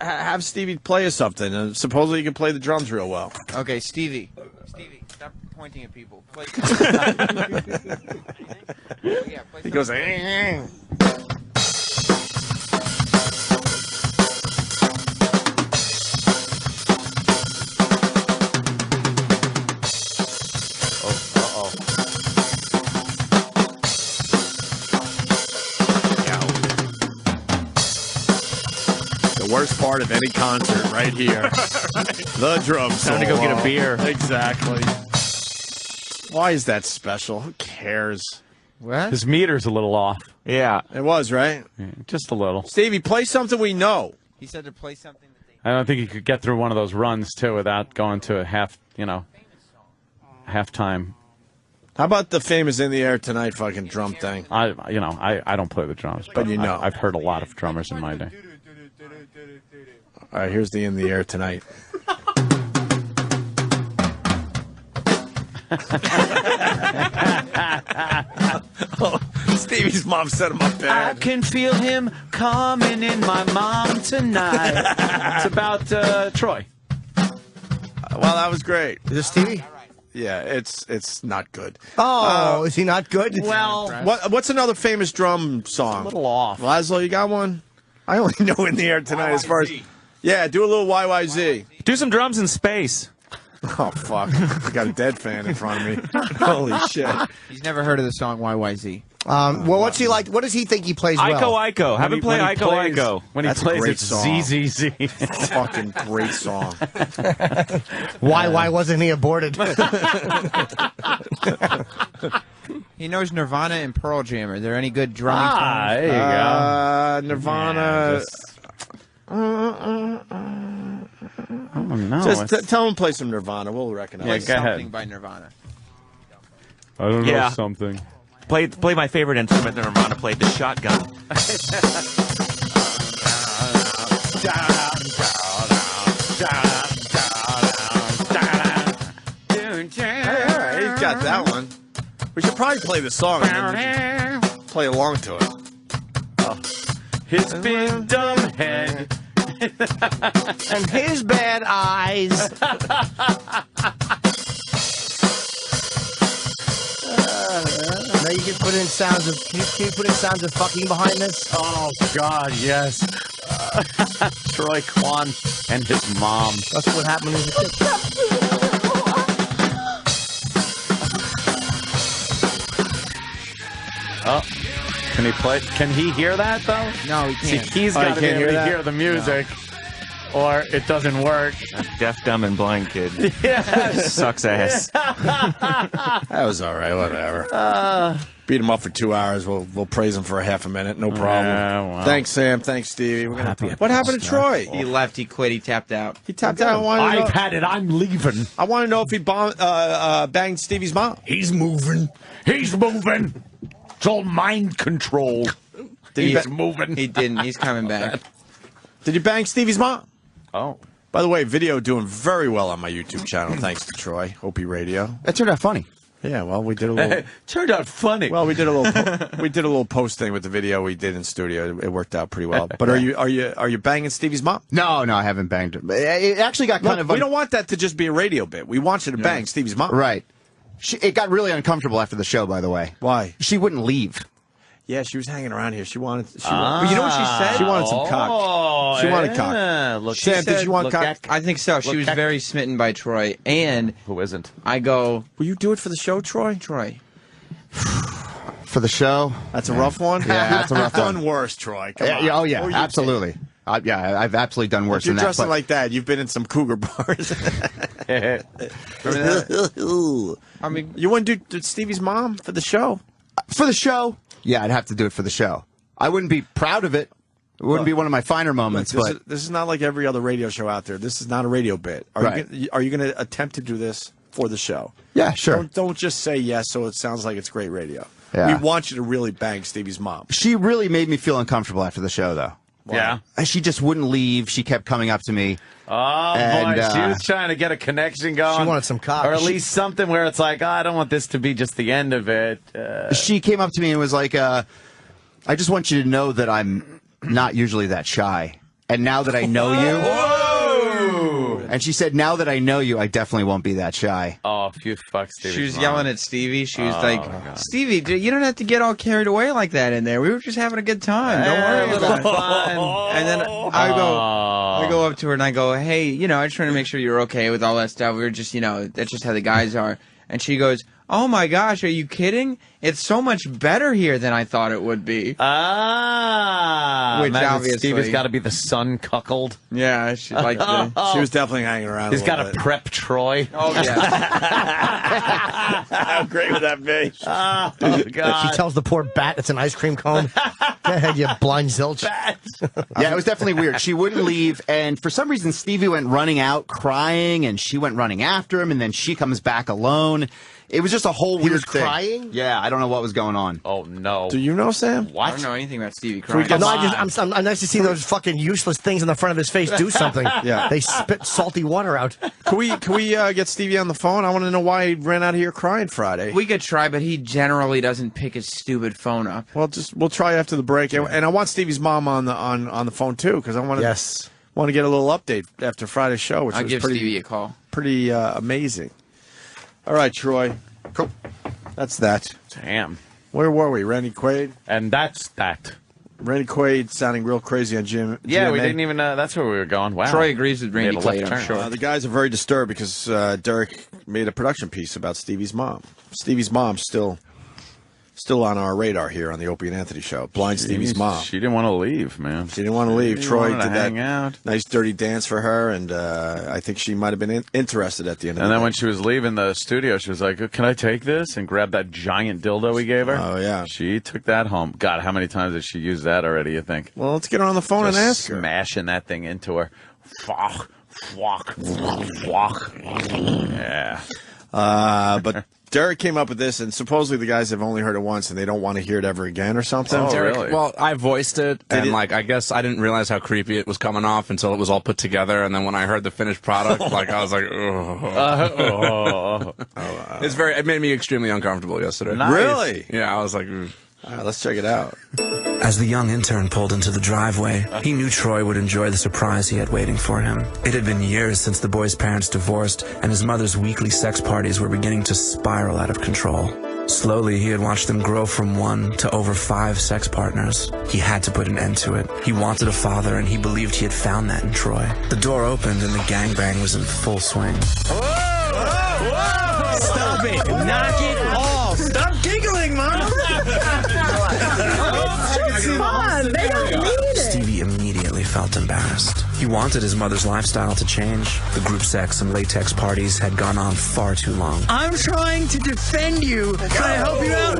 have Stevie play us something. Supposedly you can play the drums real well. Okay, Stevie, stop pointing at people. Play. Yeah, play He goes, the worst part of any concert right here. The drum solo. Time to go get a beer. Exactly. Why is that special? Who cares? What? His meter's a little off. Yeah. It was, right? Yeah, just a little. Stevie, play something we know. He said to play something that they. I don't think he could get through one of those runs, too, without going to a halftime. How about the famous In the Air Tonight fucking drum thing? I don't play the drums, But you know. I've heard a lot of drummers in my day. All right, here's the In the Air Tonight. Stevie's mom set him up I bad. can feel him coming in my mom tonight. It's about Troy. Well, that was great. Is this Stevie? Yeah, it's not good. Oh, is he not good? Well, What's another famous drum song? a little off. Laszlo, you got one? I only know In the Air Tonight as far as... Yeah, do a little YYZ. Do some drums in space. Oh, fuck. I got a dead fan in front of me. Holy shit. He's never heard of the song YYZ. Well, what's he like? What does he think he plays well? Ico. Have him play Ico Ico. When he That's a plays, great it's song. ZZZ. Fucking great song. Why wasn't he aborted? He knows Nirvana and Pearl Jam. Are there any good drumming songs? There you go. Nirvana. I don't know. Just tell him to play some Nirvana. We'll recognize Yeah, it. go ahead. Something by Nirvana. I don't Yeah. something. Play my favorite instrument that Nirvana played, the shotgun. All right, he's got that one. We should probably play the song and then play along to it. His big dumb head. And his bad eyes. Now you can put in sounds of. Can you put in sounds of fucking behind this? Oh God, yes. Troy Kwan and his mom. That's what happened when he was a kid. Oh, can he play? Can he hear that though? No, he See, can't. he's got to be able to hear the music, or it doesn't work. Deaf, dumb, and blind kid. Yeah. Sucks ass. That was all right. Whatever. Beat him up for 2 hours. We'll praise him for a half a minute. No problem. Wow. Thanks, Sam. Thanks, Stevie. We're gonna what happened to Troy? He left. He quit. He tapped out. He tapped out. I've had it. I'm leaving. I want to know if he banged Stevie's mom. He's moving. He's moving. It's all mind control. He's moving. He didn't. He's coming back. Did you bang Stevie's mom? Oh. By the way, video doing very well on my YouTube channel. Thanks to Troy, Opie Radio. That turned out funny. Yeah, well, we did a little. Turned out funny. Well, we did a little post thing with the video we did in studio. It worked out pretty well. But are you banging Stevie's mom? No, I haven't banged her. It actually got kind of. We don't want that to just be a radio bit. We want you to bang Stevie's mom. Right. It got really uncomfortable after the show, by the way. Why? She wouldn't leave. Yeah, she was hanging around here. She wanted. But you know what she said? She wanted some cock. She wanted cock. Look, Sam, did you want cock? I think so. She was very smitten by Troy. And who isn't? I go, will you do it for the show, Troy? Troy. For the show? That's a rough one? Yeah, that's a rough one. You've done worse, Troy. Come on. Oh, yeah, absolutely. I've absolutely done worse than that. You're dressing like that. You've been in some cougar bars. I mean, you wouldn't do Stevie's mom for the show? For the show? Yeah, I'd have to do it for the show. I wouldn't be proud of it. It wouldn't be one of my finer moments, but this is not like every other radio show out there. This is not a radio bit. Are you going to attempt to do this for the show? Yeah, sure. Don't just say yes so it sounds like it's great radio. Yeah. We want you to really bang Stevie's mom. She really made me feel uncomfortable after the show, though. Yeah. She just wouldn't leave. She kept coming up to me. Oh, and, boy. She was trying to get a connection going. She wanted some cock. Or at least something where it's like, I don't want this to be just the end of it. She came up to me and was like, I just want you to know that I'm not usually that shy. And now that I know you... Whoa! And she said, now that I know you, I definitely won't be that shy. Oh, you fuck Stevie. She was yelling at Stevie. She was like, Stevie, you don't have to get all carried away like that in there. We were just having a good time. Don't worry about it. Fun. And then I go up to her and I go, hey, I just trying to make sure you're okay with all that stuff. We were just, that's just how the guys are. And she goes, oh my gosh, are you kidding? It's so much better here than I thought it would be. Which obviously Stevie's got to be the son cuckold. Yeah, she liked it. She was definitely hanging around. He's got to prep Troy. Oh yeah. How great would that be? Oh God. She tells the poor bat it's an ice cream cone. Go ahead, you blind zilch. Yeah, it was definitely weird. She wouldn't leave, and for some reason, Stevie went running out crying, and she went running after him, and then she comes back alone. It was just a whole weird was thing. crying? Yeah, I don't know what was going on. Oh no. Do you know, Sam? I don't know anything about Stevie crying. No, I'm nice to see those fucking useless things in the front of his face do something. Yeah. They spit salty water out. Can we get Stevie on the phone? I want to know why he ran out of here crying Friday. We could try, but he generally doesn't pick his stupid phone up. Well, we'll try after the break, and I want Stevie's mom on the phone too because I want to want to get a little update after Friday's show, which I'll was give pretty, Stevie a call. Pretty amazing. All right, Troy. Cool. That's that. Damn. Where were we? Randy Quaid. And that's that. Randy Quaid sounding real crazy on Jim. Yeah, we GMA. didn't even. That's where we were going. Wow. Troy agrees with Randy Made a left Quaid, I'm turn. sure. The guys are very disturbed because Derek made a production piece about Stevie's mom. Stevie's mom's still on our radar here on the Opie and Anthony show. Blind Stevie's mom. She didn't want to leave, man. She didn't want to leave. She Troy wanted to did hang that out. nice dirty dance for her, and I think she might have been interested at the end of And the then day. when she was leaving the studio, she was like, "Can I take this?" and grabbed that giant dildo we gave her. Oh, yeah. She took that home. God, how many times did she use that already? You think? Well, let's get her on the phone and ask her. Smashing that thing into her. Fuck. Yeah. But Derek came up with this, and supposedly the guys have only heard it once, and they don't want to hear it ever again or something. Oh, Derek, really? Well, I voiced it, and it- I guess I didn't realize how creepy it was coming off until it was all put together, and then when I heard the finished product, I was like, oh. It's it made me extremely uncomfortable yesterday. Nice. Really? Yeah, I was like, All right, let's check it out. As the young intern pulled into the driveway, he knew Troy would enjoy the surprise he had waiting for him. It had been years since the boy's parents divorced, and his mother's weekly sex parties were beginning to spiral out of control. Slowly, he had watched them grow from 1 to over 5 sex partners. He had to put an end to it. He wanted a father, and he believed he had found that in Troy. The door opened, and the gangbang was in full swing. Stop it! Knock it off! Stop giggling, Mom! It's fun. They don't need it. Stevie immediately felt embarrassed. He wanted his mother's lifestyle to change. The group sex and latex parties had gone on far too long. I'm trying to defend you. Can I help you out?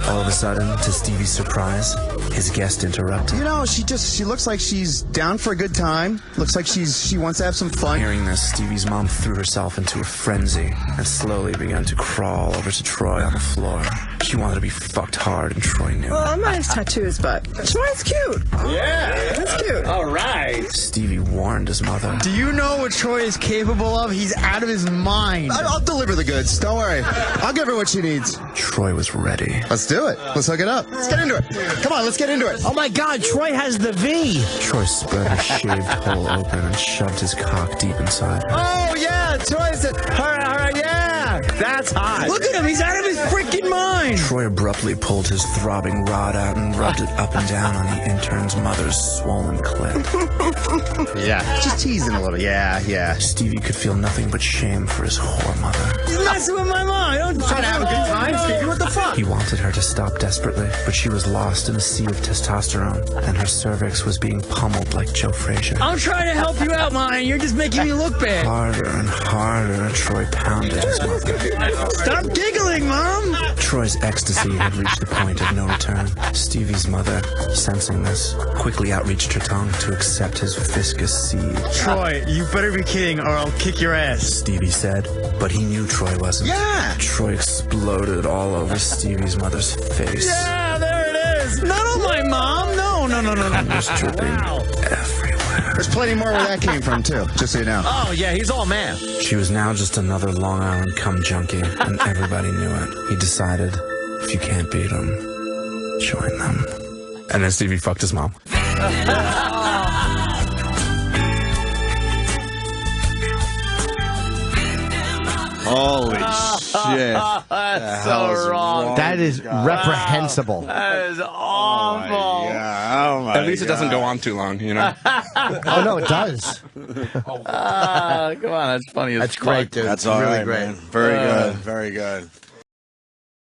All of a sudden, to Stevie's surprise, his guest interrupted. You know, she looks like she's down for a good time. Looks like she wants to have some fun. Hearing this, Stevie's mom threw herself into a frenzy and slowly began to crawl over to Troy on the floor. She wanted to be fucked hard, and Troy knew. Well, I'm not his tattoos, but Troy's cute. Yeah. That's cute. All right. Stevie warned his mother. Do you know what Troy is capable of? He's out of his mind. I'll deliver the goods. Don't worry. I'll give her what she needs. Troy was ready. Let's do it. Let's hook it up. Let's get into it. Come on, let's get into it. Oh my God, Troy has the V. Troy spread her shaved hole open and shoved his cock deep inside her. Oh, yeah. Troy said, all right, yeah. That's hot. Look at him. He's out of his freaking mind. Troy abruptly pulled his throbbing rod out and rubbed it up and down on the intern's mother's swollen clit. Yeah, just teasing a little. Yeah. Stevie could feel nothing but shame for his whore mother. He's messing with my mom. Don't Trying to have a good time, Stevie. What the fuck? He wanted her to stop desperately, but she was lost in a sea of testosterone, and her cervix was being pummeled like Joe Frazier. I'm trying to help you out, Mom, and you're just making me look bad. Harder and harder, Troy pounded his mother. Stop giggling, Mom. Troy's ecstasy had reached the point of no return. Stevie's mother, sensing this, quickly outreached her tongue to accept his viscous seed. Troy, you better be kidding or I'll kick your ass. Stevie said, but he knew Troy wasn't. Yeah. Troy exploded all over Stevie's mother's face. Yeah, there it is. Not on my mom. No. Cum was dripping everywhere. There's plenty more where that came from, too, just so you know. Oh, yeah, he's all man. She was now just another Long Island cum junkie, and everybody knew it. He decided, if you can't beat them, join them. And then Stevie fucked his mom. Holy shit. That's so wrong. That is reprehensible. That is awful. Oh my at least it doesn't go on too long, you know? Oh, no, it does. Come on, that's funny as That's fuck. great, dude. That's all really right, great. man. Very good. Very good.